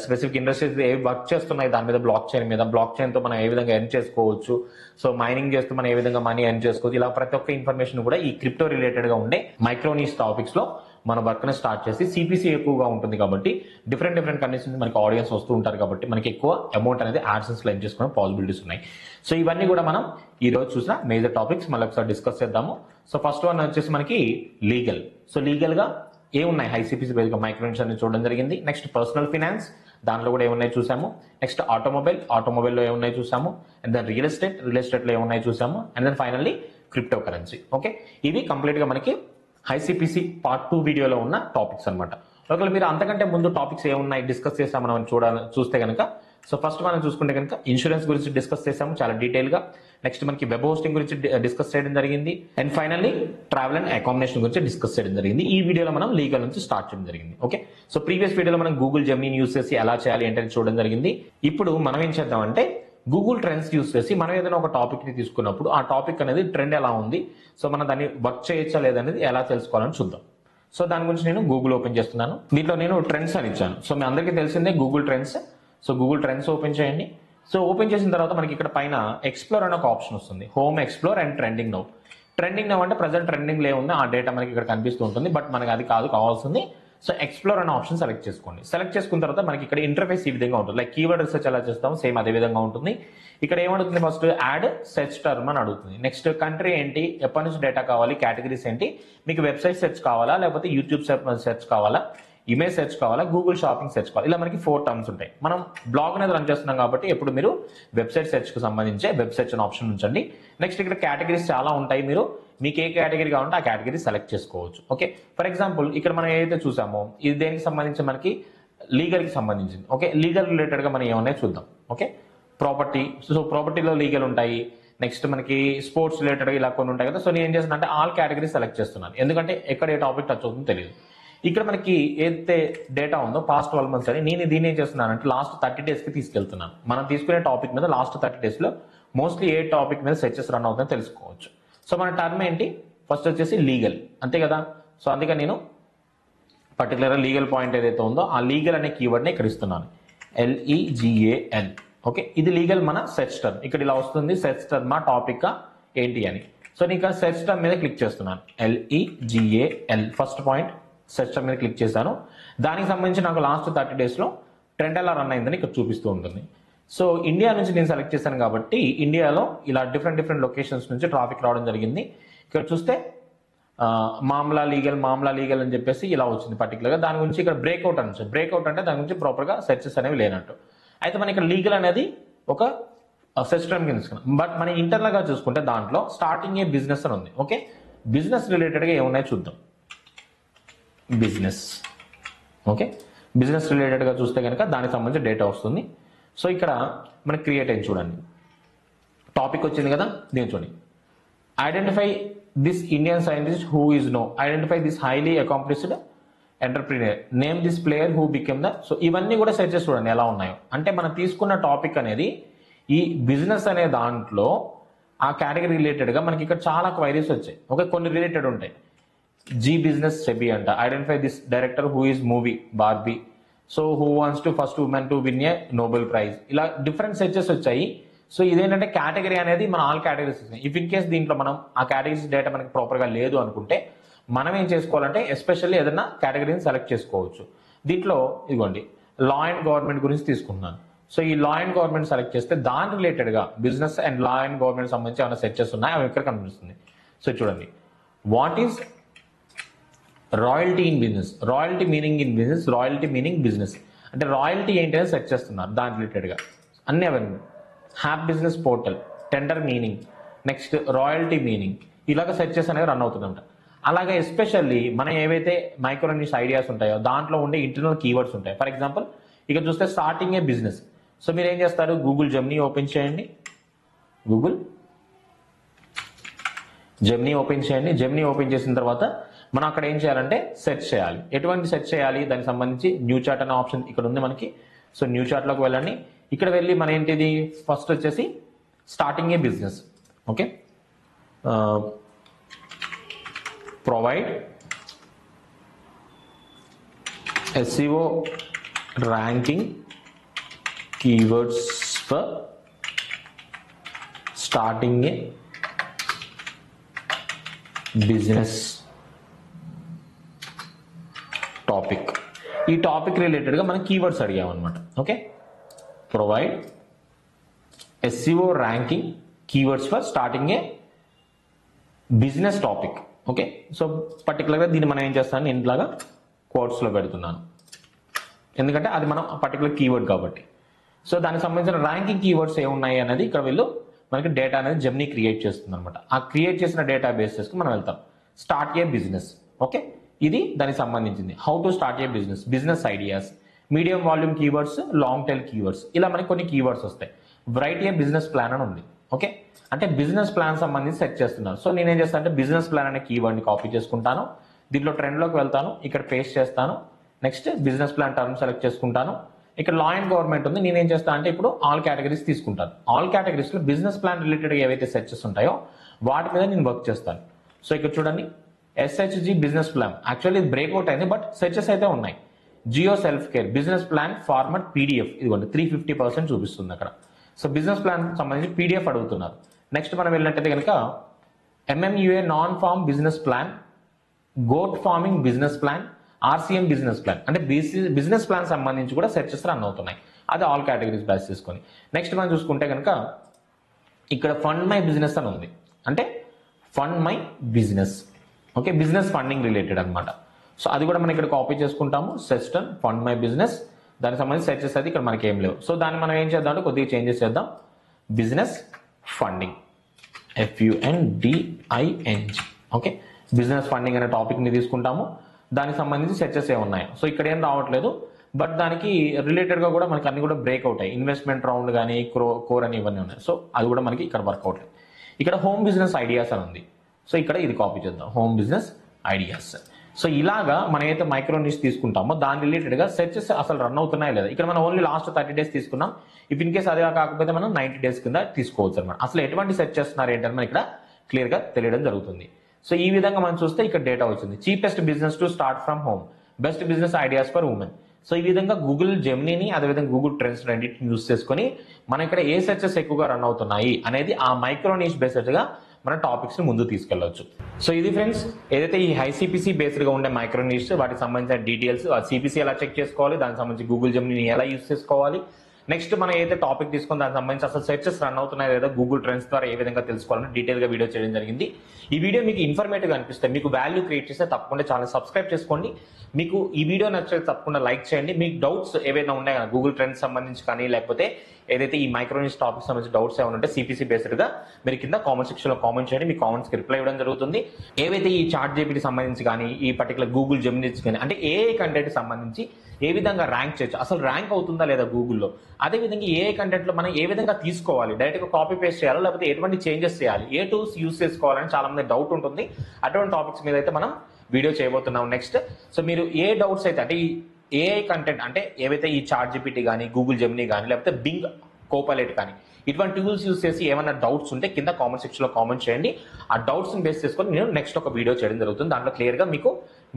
స్పెసిఫిక్ ఇండస్ట్రీస్ ఏ వర్క్ చేస్తున్నాయి దాని మీద, బ్లాక్ చైన్ తో మనం ఏ విధంగా ఎర్న్ చేసుకోవచ్చు, సో మైనింగ్ చేస్తూ మనం ఏ విధంగా మనీ ఎర్న్ చేసుకోవచ్చు, ఇలా ప్రతి ఒక్క ఇన్ఫర్మేషన్ కూడా ఈ క్రిప్టో రిలేటెడ్ గా ఉండే మైక్రోనిష్ టాపిక్స్ లో మన వర్క్ ని స్టార్ట్ చేసి సిపిసి ఎక్కువగా ఉంటుంది కాబట్టి డిఫరెంట్ కండిషన్స్ మనకి ఆడియన్స్ వస్తూ ఉంటారు కాబట్టి మనకి ఎక్కువ అమౌంట్ అనేది యాడ్సెన్స్ లో ఎర్న్ చేసుకునే పాసిబిలిటీస్ ఉన్నాయి. సో ఇవన్నీ కూడా మనం ఈ రోజు చూసిన మేజర్ టాపిక్స్ మళ్ళీ ఒకసారి డిస్కస్ చేద్దాము. సో ఫస్ట్ వన్ వచ్చేసి మనకి లీగల్. సో లీగల్ గా ఏమున్నాయి హై సిపిసి బేస్గా మైక్రోనిష్ అని చూడడం జరిగింది. నెక్స్ట్ పర్సనల్ ఫినాన్స్, దాంట్లో కూడా ఏమున్నాయి చూసాము. నెక్స్ట్ ఆటోమొబైల్లో ఏమున్నాయి చూసాము. అండ్ దెన్ రియల్ ఎస్టేట్లో ఏమున్నాయి చూసాము. And then finally cryptocurrency. Okay, ఇవి కంప్లీట్గా మనకి ఐసిపిసి పార్ట్ 2 వీడియోలో ఉన్న టాపిక్స్ అనమాట. ఒకవేళ మీరు అంతకంటే ముందు టాపిక్స్ ఏమున్నాయి డిస్కస్ చేసాము మనం చూస్తే కనుక, సో ఫస్ట్ మనం చూసుకుంటే కనుక ఇన్సూరెన్స్ గురించి డిస్కస్ చేసాము చాలా డీటెయిల్గా. నెక్స్ట్ మనకి వెబ్ హోస్టింగ్ గురించి డిస్కస్ చేయడం జరిగింది. And finally travel and accommodation గురించి డిస్కస్ చేయడం జరిగింది. ఈ వీడియోలో మనం లీగల్ నుంచి స్టార్ట్ చేయడం జరిగింది. ఓకే, సో ప్రీవియస్ వీడియోలో మనం గూగుల్ జెమినీ యూస్ చేసి ఎలా చేయాలి ఏంటని చూడడం జరిగింది. ఇప్పుడు మనం ఏం చేద్దామంటే గూగుల్ ట్రెండ్స్ యూస్ చేసి మనం ఏదైనా ఒక టాపిక్ ని తీసుకున్నప్పుడు ఆ టాపిక్ అనేది ట్రెండ్ ఎలా ఉంది, సో మనం దాన్ని వర్క్ చేయొచ్చా లేదనేది ఎలా తెలుసుకోవాలని చూద్దాం. సో దాని గురించి నేను గూగుల్ ఓపెన్ చేస్తున్నాను. దీంట్లో నేను ట్రెండ్స్ అని ఇచ్చాను. సో మీ అందరికీ తెలిసిందే Google trends. So Google trends open చేయండి. సో ఓపెన్ చేసిన తర్వాత మనకి ఇక్కడ పైన ఎక్స్ప్లోర్ అనే ఒక ఆప్షన్ వస్తుంది. Home, explore and trending now. Trending now అంటే ప్రజెంట్ ట్రెండింగ్ ఏముంది ఆ డేటా మనకి ఇక్కడ కనిపిస్తూ ఉంటుంది. బట్ మనకి అది కాదు కావాల్సింది. సో ఎక్స్ప్లోర్ అనే ఆప్షన్ సెలెక్ట్ చేసుకోండి. సెలెక్ట్ చేసుకున్న తర్వాత మనకి ఇక్కడ ఇంటర్ఫేస్ ఈ విధంగా ఉంటుంది. లైక్ కీవర్డ్ రీసెర్చ్ ఎలా చేస్తాం సేమ్ అదే విధంగా ఉంటుంది. ఇక్కడ ఏమడుతుంది, ఫస్ట్ యాడ్ సెర్చ్ టర్మ్ అని అడుగుతుంది. నెక్స్ట్ కంట్రీ ఏంటి, ఎప్పటి నుంచి డేటా కావాలి, కేటగిరీస్ ఏంటి, మీకు వెబ్సైట్ సెర్చ్ కావాలా లేకపోతే యూట్యూబ్ సెర్చ్ కావాలా, ఇమేజ్ సెర్చ్ కావాలా, గూగుల్ షాపింగ్ సెర్చ్ కావాలి, ఇలా మనకి 4 టర్మ్స్ ఉంటాయి. మనం బ్లాగ్ అనేది రన్ చేస్తున్నాం కాబట్టి ఎప్పుడు మీరు వెబ్సైట్ సెర్చ్ కు సంబంధించి వెబ్ సెర్చ్ అనే ఆప్షన్ ఉంచండి. నెక్స్ట్ ఇక్కడ కేటగిరీస్ చాలా ఉంటాయి. మీకు ఏ కేటగిరీ కావాలంటే ఆ కేటగిరీ సెలెక్ట్ చేసుకోవచ్చు. ఓకే, ఫర్ ఎగ్జాంపుల్ ఇక్కడ మనం ఏదైతే చూసామో ఇది దేనికి సంబంధించి మనకి లీగల్ కి సంబంధించింది. ఓకే, లీగల్ రిలేటెడ్ గా మనం ఏమన్నా చూద్దాం. Okay, property. సో ప్రాపర్టీలో లీగల్ ఉంటాయి. నెక్స్ట్ మనకి స్పోర్ట్స్ రిలేటెడ్ ఇలా కొన్ని ఉంటాయి కదా. సో నేను ఏం చేస్తున్నా అంటే ఆల్ కేటగిరీ సెలెక్ట్ చేస్తున్నాను, ఎందుకంటే ఎక్కడ ఏ టాపిక్ టచ్ అవుతుందో తెలియదు. ఇక్కడ మనకి ఏదైతే డేటా ఉందో పాస్ట్ 12 months అని నేను దీన్ని ఏం చేస్తున్నాను అంటే లాస్ట్ 30 days కి తీసుకెళ్తున్నాను. మనం తీసుకునే టాపిక్ మీద లాస్ట్ 30 days లో మోస్ట్లీ ఏ టాపిక్ మీద సెర్చెస్ రన్ అవుతుందో తెలుసుకోవచ్చు. సో మన టర్మ్ ఏంటి, ఫస్ట్ వచ్చేసి లీగల్, అంతే కదా. సో అందుకని నేను పర్టికులర్ లీగల్ పాయింట్ ఏదైతే ఉందో ఆ లీగల్ అనే కీవర్డ్ని ఇక్కడ ఇస్తున్నాను, LEGAL. ఓకే, ఇది లీగల్ మన సెర్చ్ టర్మ్. ఇక్కడ ఇలా వస్తుంది సెర్చ్ టర్మ్ మా టాపిక్ ఏంటి అని. సో నేను ఇక్కడ సెర్చ్ టర్మ్ మీద క్లిక్ చేస్తున్నాను, LEGAL first point. Search term మీద క్లిక్ చేశాను. దానికి సంబంధించి నాకు లాస్ట్ 30 days లో ట్రెండ్ ఎలా రన్ అయిందని ఇక్కడ చూపిస్తూ ఉంటుంది. సో ఇండియా నుంచి నేను సెలెక్ట్ చేశాను కాబట్టి ఇండియాలో ఇలా డిఫరెంట్ లొకేషన్స్ నుంచి ట్రాఫిక్ రావడం జరిగింది. ఇక్కడ చూస్తే మామ్లా లీగల్ అని చెప్పేసి ఇలా వచ్చింది పర్టికులర్గా. దాని గురించి ఇక్కడ బ్రేక్అవుట్ అని, బ్రేక్అవుట్ అంటే దాని గురించి ప్రాపర్గా సెర్చెస్ అనేవి లేనట్టు. అయితే మన ఇక్కడ లీగల్ అనేది ఒక సెర్చ్ టర్మ్ కింద తీసుకున్నాం. బట్ మన ఇంటర్నల్ గా చూసుకుంటే దాంట్లో స్టార్టింగ్ ఏ బిజినెస్ అని ఉంది. ఓకే, బిజినెస్ రిలేటెడ్గా ఏమున్నాయో చూద్దాం. బిజినెస్. ఓకే, బిజినెస్ రిలేటెడ్గా చూస్తే కనుక దానికి సంబంధించిన డేటా వస్తుంది. సో ఇక్కడ మనకి క్రియేట్ అయింది చూడండి, టాపిక్ వచ్చింది కదా. దీన్ని చూడండి, identify this Indian scientist who is no, identify this highly accomplished entrepreneur, name this player who became the. So ఇవన్నీ కూడా సెర్చెస్ చూడండి ఎలా ఉన్నాయో. అంటే మనం తీసుకున్న టాపిక్ అనేది ఈ బిజినెస్ అనే దాంట్లో ఆ కేటగిరీ రిలేటెడ్గా మనకి ఇక్కడ చాలా క్వైరీస్ వచ్చాయి. ఓకే, కొన్ని రిలేటెడ్ ఉంటాయి. జీ బిజినెస్ సెబీ అంట, identify this director who is movie Barbie, so who wants to first women to win a Nobel prize, ఇలా డిఫరెంట్ సెర్చెస్ వచ్చాయి. సో ఇదేంటంటే కేటగిరీ అనేది మన ఆల్ కేటగిరీస్ ఇస్తాయి. ఇఫ్ ఇన్ కేస్ దీంట్లో మనం ఆ కేటగిరీస్ డేటా మనకి ప్రాపర్గా లేదు అనుకుంటే మనం ఏం చేసుకోవాలంటే ఎస్పెషల్లీ ఏదైనా కేటగిరీని సెలెక్ట్ చేసుకోవచ్చు. దీంట్లో ఇదిగోండి లా అండ్ గవర్నమెంట్ గురించి తీసుకుంటున్నాను. సో ఈ లా అండ్ గవర్నమెంట్ సెలెక్ట్ చేస్తే దాని రిలేటెడ్గా business and law and government సంబంధించి ఏమైనా సెర్చెస్ ఉన్నాయి అవి ఇక్కడ కనిపిస్తుంది. సో చూడండి, what is royalty in business, royalty meaning in business, royalty meaning business అంటే రాయల్టీ ఏంటి అని సెర్చ్ చేస్తున్నారు దాని రిలేటెడ్గా అన్ని అవన్నీ. హ్యాప్ business portal, tender meaning, next royalty meaning, ఇలాగ సెర్చెస్ అనేవి రన్ అవుతుందంట. అలాగే ఎస్పెషల్లీ మనం ఏవైతే మైక్రో నిష్ ఐడియాస్ ఉంటాయో దాంట్లో ఉండే ఇంటర్నల్ కీవర్డ్స్ ఉంటాయి. ఫర్ ఎగ్జాంపుల్ ఇక్కడ చూస్తే స్టార్టింగ్ ఏ బిజినెస్. సో మీరు ఏం చేస్తారు, గూగుల్ జెమినీ ఓపెన్ చేయండి, గూగుల్ జెమినీ ఓపెన్ చేయండి. జెమినీ ఓపెన్ చేసిన తర్వాత మనం అక్కడ ఏం చేయాలంటే సెర్చ్ చేయాలి. ఎటువంటి సెర్చ్ చేయాలి, దానికి సంబంధించి న్యూ చార్ట్ అనే ఆప్షన్ ఇక్కడ ఉంది మనకి. సో న్యూ చార్ట్లోకి వెళ్ళండి. ఇక్కడ వెళ్ళి మన ఏంటిది ఫస్ట్ వచ్చేసి starting a business. Okay, provide SEO ranking keywords for starting a business topic. ఈ టాపిక్ రిలేటెడ్గా మనం కీవర్డ్స్ అడిగామన్నమాట. Okay, provide SEO ranking keywords for starting a business topic. Okay, so పర్టికులర్గా దీన్ని మనం ఏం చేస్తాను, నేను ఇట్లాగా కోట్స్లో పెడుతున్నాను. ఎందుకంటే అది మనం పర్టికులర్ కీవర్డ్ కాబట్టి. సో దానికి సంబంధించిన ర్యాంకింగ్ కీవర్డ్స్ ఏమున్నాయి అనేది ఇక్కడ వీళ్ళు మనకి డేటా అనేది జెమినీ క్రియేట్ చేస్తుంది అనమాట. ఆ క్రియేట్ చేసిన డేటా బేసెస్కి మనం వెళ్తాం. స్టార్ట్ ఏ బిజినెస్, ఓకే, ఇది దానికి సంబంధించింది. How to start A business, business ideas, medium volume keywords, long tail keywords, ఇలా మనకి కొన్ని కీవర్డ్స్ వస్తాయి. రైట్ ఏ బిజినెస్ ప్లాన్ అని ఉంది, ఓకే, అంటే బిజినెస్ ప్లాన్ సంబంధించి సెట్ చేస్తున్నాను. సో నేనేం చేస్తాను అంటే బిజినెస్ ప్లాన్ అనే కీవర్డ్ని కాపీ చేసుకుంటాను, దీంట్లో ట్రెండ్లోకి వెళ్తాను, ఇక్కడ పేస్ట్ చేస్తాను, next business plan term select చేసుకుంటాను. ఇక్కడ లా అండ్ గవర్నమెంట్ ఉంది, నేనేం చేస్తాను అంటే ఇప్పుడు ఆల్ కేటగిరీస్ తీసుకుంటాను. ఆల్ కేటగిరీస్లో బిజినెస్ ప్లాన్ రిలేటెడ్ ఏవైతే సెర్చెస్ ఉంటాయో వాటి మీద నేను వర్క్ చేస్తాను. సో ఇక్కడ చూడండి, ఎస్హెచ్జి బిజినెస్ ప్లాన్, యాక్చువల్లీ ఇది బ్రేక్అవుట్ అయింది బట్ సెర్చెస్ అయితే ఉన్నాయి. Jio self care business plan format PDF, ఇదిగోండి 350% చూపిస్తుంది అక్కడ. సో బిజినెస్ ప్లాన్ సంబంధించి పీడిఎఫ్ అడుగుతున్నారు. నెక్స్ట్ మనం వెళ్ళినట్టయితే కనుక MMUA non farm business plan, goat farming business plan, RCM business plan, అంటే బిజినెస్ ప్లాన్ సంబంధించి కూడా సెర్చెస్ రన్ అవుతున్నాయి. అది ఆల్ కేటగిరీస్ బేస్ చేసుకొని. నెక్స్ట్ మనం చూసుకుంటే కనుక ఇక్కడ ఫండ్ మై బిజినెస్ అని ఉంది, అంటే fund my business, okay, business funding related అనమాట. సో అది కూడా మనం ఇక్కడ కాపీ చేసుకుంటాము. సెస్టన్ ఫండ్ మై బిజినెస్, దానికి సంబంధించి సెర్చెస్ అయితే ఇక్కడ మనకి ఏం లేవు. సో దాన్ని మనం ఏం చేద్దాం అంటే కొద్దిగా చేంజెస్ చేద్దాం. Business funding, FUNDING, okay, business funding అనే టాపిక్ని తీసుకుంటాము. దానికి సంబంధించి సెర్చెస్ ఏమున్నాయి, సో ఇక్కడ ఏం రావట్లేదు బట్ దానికి రిలేటెడ్గా కూడా మనకి అన్ని కూడా బ్రేక్ అవుతాయి. ఇన్వెస్ట్మెంట్ రౌండ్ కానీ కోర్ అని ఇవన్నీ ఉన్నాయి. సో అది కూడా మనకి ఇక్కడ వర్క్ అవుతాయి. ఇక్కడ హోమ్ బిజినెస్ ఐడియాస్ అని ఉంది, సో ఇక్కడ ఇది కాపీ చేద్దాం, హోమ్ బిజినెస్ ఐడియాస్. సో ఇలాగా మనం అయితే మైక్రో నిష్ తీసుకుంటామో దాని రిలేటెడ్గా సెర్చెస్ అసలు రన్ అవుతున్నాయి లేదా. ఇక్కడ మనం ఓన్లీ లాస్ట్ 30 days తీసుకున్నాం. ఇఫ్ ఇన్ కేస్ అదే కాకపోతే మనం 90 days కింద తీసుకోవచ్చు అనమాట. అసలు ఎటువంటి సెర్చ్ చేస్తున్నారు ఏంటని మనం ఇక్కడ క్లియర్గా తెలియడం జరుగుతుంది. సో ఈ విధంగా మనం చూస్తే ఇక్కడ డేటా వచ్చింది. Cheapest business to start from home, best business ideas for women. So ఈ విధంగా గూగుల్ జెమినీని అదేవిధంగా గూగుల్ ట్రెండ్స్ రెండింటిని యూస్ చేసుకొని మనం ఇక్కడ ఏ సెర్చెస్ ఎక్కువగా రన్ అవుతున్నాయి అనేది ఆ మైక్రో నిష్ బేస్డ్గా మన టాపిక్స్ ని ముందు తీసుకెళ్లొచ్చు. సో ఇది ఫ్రెండ్స్, ఏదైతే ఈ హైసిపిసి బేస్డ్ గా ఉండే మైక్రో నిష్ వాటికి సంబంధించిన డీటెయిల్స్, ఆ సిపిసి ఎలా చెక్ చేసుకోవాలి, దానికి సంబంధించి గూగుల్ జెమిని ఎలా యూస్ చేసుకోవాలి, నెక్స్ట్ మనం ఏదైతే టాపిక్ తీసుకుని దానికి సంబంధించి అసలు సెర్చెస్ రన్ అవుతున్నాయి లేదా గూగుల్ ట్రెండ్స్ ద్వారా ఏ విధంగా తెలుసుకోవాలని డీటెయిల్ గా వీడియో చేయడం జరిగింది. ఈ వీడియో మీకు ఇన్ఫర్మేటివ్ గా అనిపిస్తే, మీకు వాల్యూ క్రియేట్ చేస్తే తప్పకుండా ఛానల్ సబ్స్క్రైబ్ చేసుకోండి. మీకు ఈ వీడియో నచ్చితే తప్పకుండా లైక్ చేయండి. మీకు డౌట్స్ ఏవైనా ఉన్నాయి కదా గూగుల్ ట్రెండ్స్ సంబంధించి కానీ లేకపోతే ఏదైతే ఈ మైక్రోనిష్ టాపిక్ సంబంధించి డౌట్స్ ఏమైనా ఉంటే సిపిసి బేస్డ్ గా మీరు కింద కామెంట్ సెక్షన్ లో కామెంట్ చేయండి. మీ కామెంట్స్ కి రిప్లై ఇవ్వడం జరుగుతుంది. ఏవైతే ఈ చాట్ జీపీటీ సంబంధించి కానీ ఈ పర్టికులర్ గూగుల్ జెమినిస్ కానీ అంటే ఏ కంటెంట్ సంబంధించి ఏ విధంగా ర్యాంక్ చేయొచ్చు, అసలు ర్యాంక్ అవుతుందా లేదా గూగుల్లో, అదే విధంగా ఏ కంటెంట్ లో మనం ఏ విధంగా తీసుకోవాలి, డైరెక్ట్ గా కాపీ పేస్ట్ చేయాలి లేకపోతే ఎటువంటి చేంజెస్ చేయాలి, ఏ టూల్స్ యూస్ చేసుకోవాలని చాలా మంది డౌట్ ఉంటుంది. అటువంటి టాపిక్స్ మీద అయితే మనం వీడియో చేయబోతున్నాం నెక్స్ట్. సో మీరు ఏ డౌట్స్ అయితే అంటే ఈ ఏఐ కంటెంట్ అంటే ఏవైతే ఈ చాట్ జీపీటీ కానీ గూగుల్ జెమినీ కానీ లేకపోతే బింగ్ కోపైలట్ కానీ ఇటువంటి టూల్స్ యూస్ చేసి ఏమైనా డౌట్స్ ఉంటే కింద కామెంట్ సెక్షన్ లో కామెంట్ చేయండి. ఆ డౌట్స్ ని బేస్ చేసుకొని నేను నెక్స్ట్ ఒక వీడియో చేయడం జరుగుతుంది. దాంట్లో క్లియర్ గా మీకు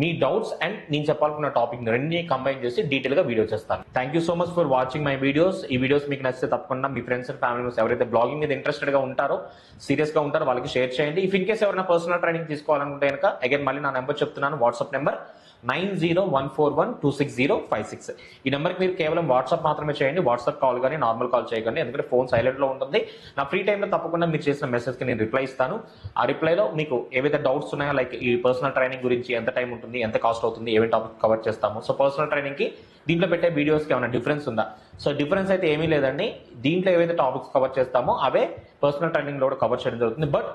మీ డౌట్స్ అండ్ నేను చెప్పాలనుకున్న టాపిక్ రెండింటిని కంబైన్ చేసి డీటెయిల్ గా వీడియో చేస్తాను. Thank you so much for watching my videos. ఈ వీడియోస్ మీకు నచ్చితే తప్పకుండా మీ ఫ్రెండ్స్ అండ్ ఫ్యామిలీ మెంబర్స్ ఎవరైతే బ్లాగింగ్ మీద ఇంట్రెస్టెడ్ గా ఉంటారో, సీరియస్ గా ఉంటారో వాళ్ళకి షేర్ చేయండి. ఇఫ్ ఇన్ కేస్ ఎవరైనా పర్సనల్ ట్రైనింగ్ తీసుకోవాలనుకుంటే కనుక అగైన్ మళ్ళీ నా నెంబర్ చెప్తున్నాను, వాట్సాప్ నెంబర్ 9014126056. ఈ నెంబర్కి మీరు కేవలం వాట్సాప్ మాత్రమే చేయండి. వాట్సాప్ కాల్ కానీ నార్మల్ కాల్ చేయకండి, ఎందుకంటే ఫోన్ సైలెంట్ లో ఉంటుంది. నా ఫ్రీ టైంలో తప్పకుండా మీరు చేసిన మెసేజ్కి నేను రిప్లై ఇస్తాను. ఆ రిప్లైలో మీకు ఏవైతే డౌట్స్ ఉన్నాయో లైక్ ఈ పర్సనల్ ట్రైనింగ్ గురించి ఎంత టైం ఉంటుంది, ఎంత కాస్ట్ అవుతుంది, ఏమేమి టాపిక్ కవర్ చేస్తాము. సో పర్సనల్ ట్రైనింగ్కి దీంట్లో పెట్టే వీడియోస్కి ఏమైనా డిఫరెన్స్ ఉందా? సో డిఫరెన్స్ అయితే ఏమీ లేదండి. దీంట్లో ఏవైతే టాపిక్స్ కవర్ చేస్తామో అవే పర్సనల్ ట్రైనింగ్లో కూడా కవర్ చేయడం జరుగుతుంది. బట్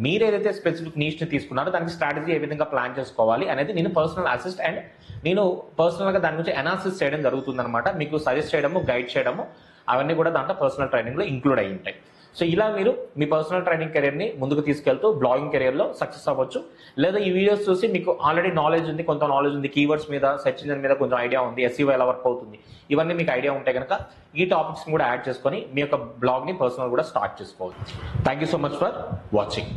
మీరు ఏదైతే స్పెసిఫిక్ నీష్ని తీసుకున్నారో దానికి స్ట్రాటజీ ఏ విధంగా ప్లాన్ చేసుకోవాలి అనేది నేను పర్సనల్ అసిస్ట్ అండ్ నేను పర్సనల్గా దాని గురించి అనాలిసిస్ చేయడం జరుగుతుంది అనమాట. మీకు సజెస్ట్ చేయడము, గైడ్ చేయడము అవన్నీ కూడా దాంట్లో పర్సనల్ ట్రైనింగ్లో ఇంక్లూడ్ అయి ఉంటాయి. సో ఇలా మీరు మీ పర్సనల్ ట్రైనింగ్ కెరీర్ని ముందుకు తీసుకెళ్తూ బ్లాగింగ్ కెరీర్లో సక్సెస్ అవ్వచ్చు. లేదా ఈ వీడియోస్ చూసి మీకు ఆల్రెడీ నాలెడ్జ్ ఉంది, కొంత నాలెడ్జ్ ఉంది, కీవర్డ్స్ మీద, సెర్చ్ ఇంజిన్ మీద కొంచెం ఐడియా ఉంది, SEO ఎలా వర్క్ అవుతుంది, ఇవన్నీ మీకు ఐడియా ఉంటే కనుక ఈ టాపిక్స్ కూడా యాడ్ చేసుకొని మీ యొక్క బ్లాగ్ని పర్సనల్ కూడా స్టార్ట్ చేసుకోవచ్చు. Thank you so much for watching.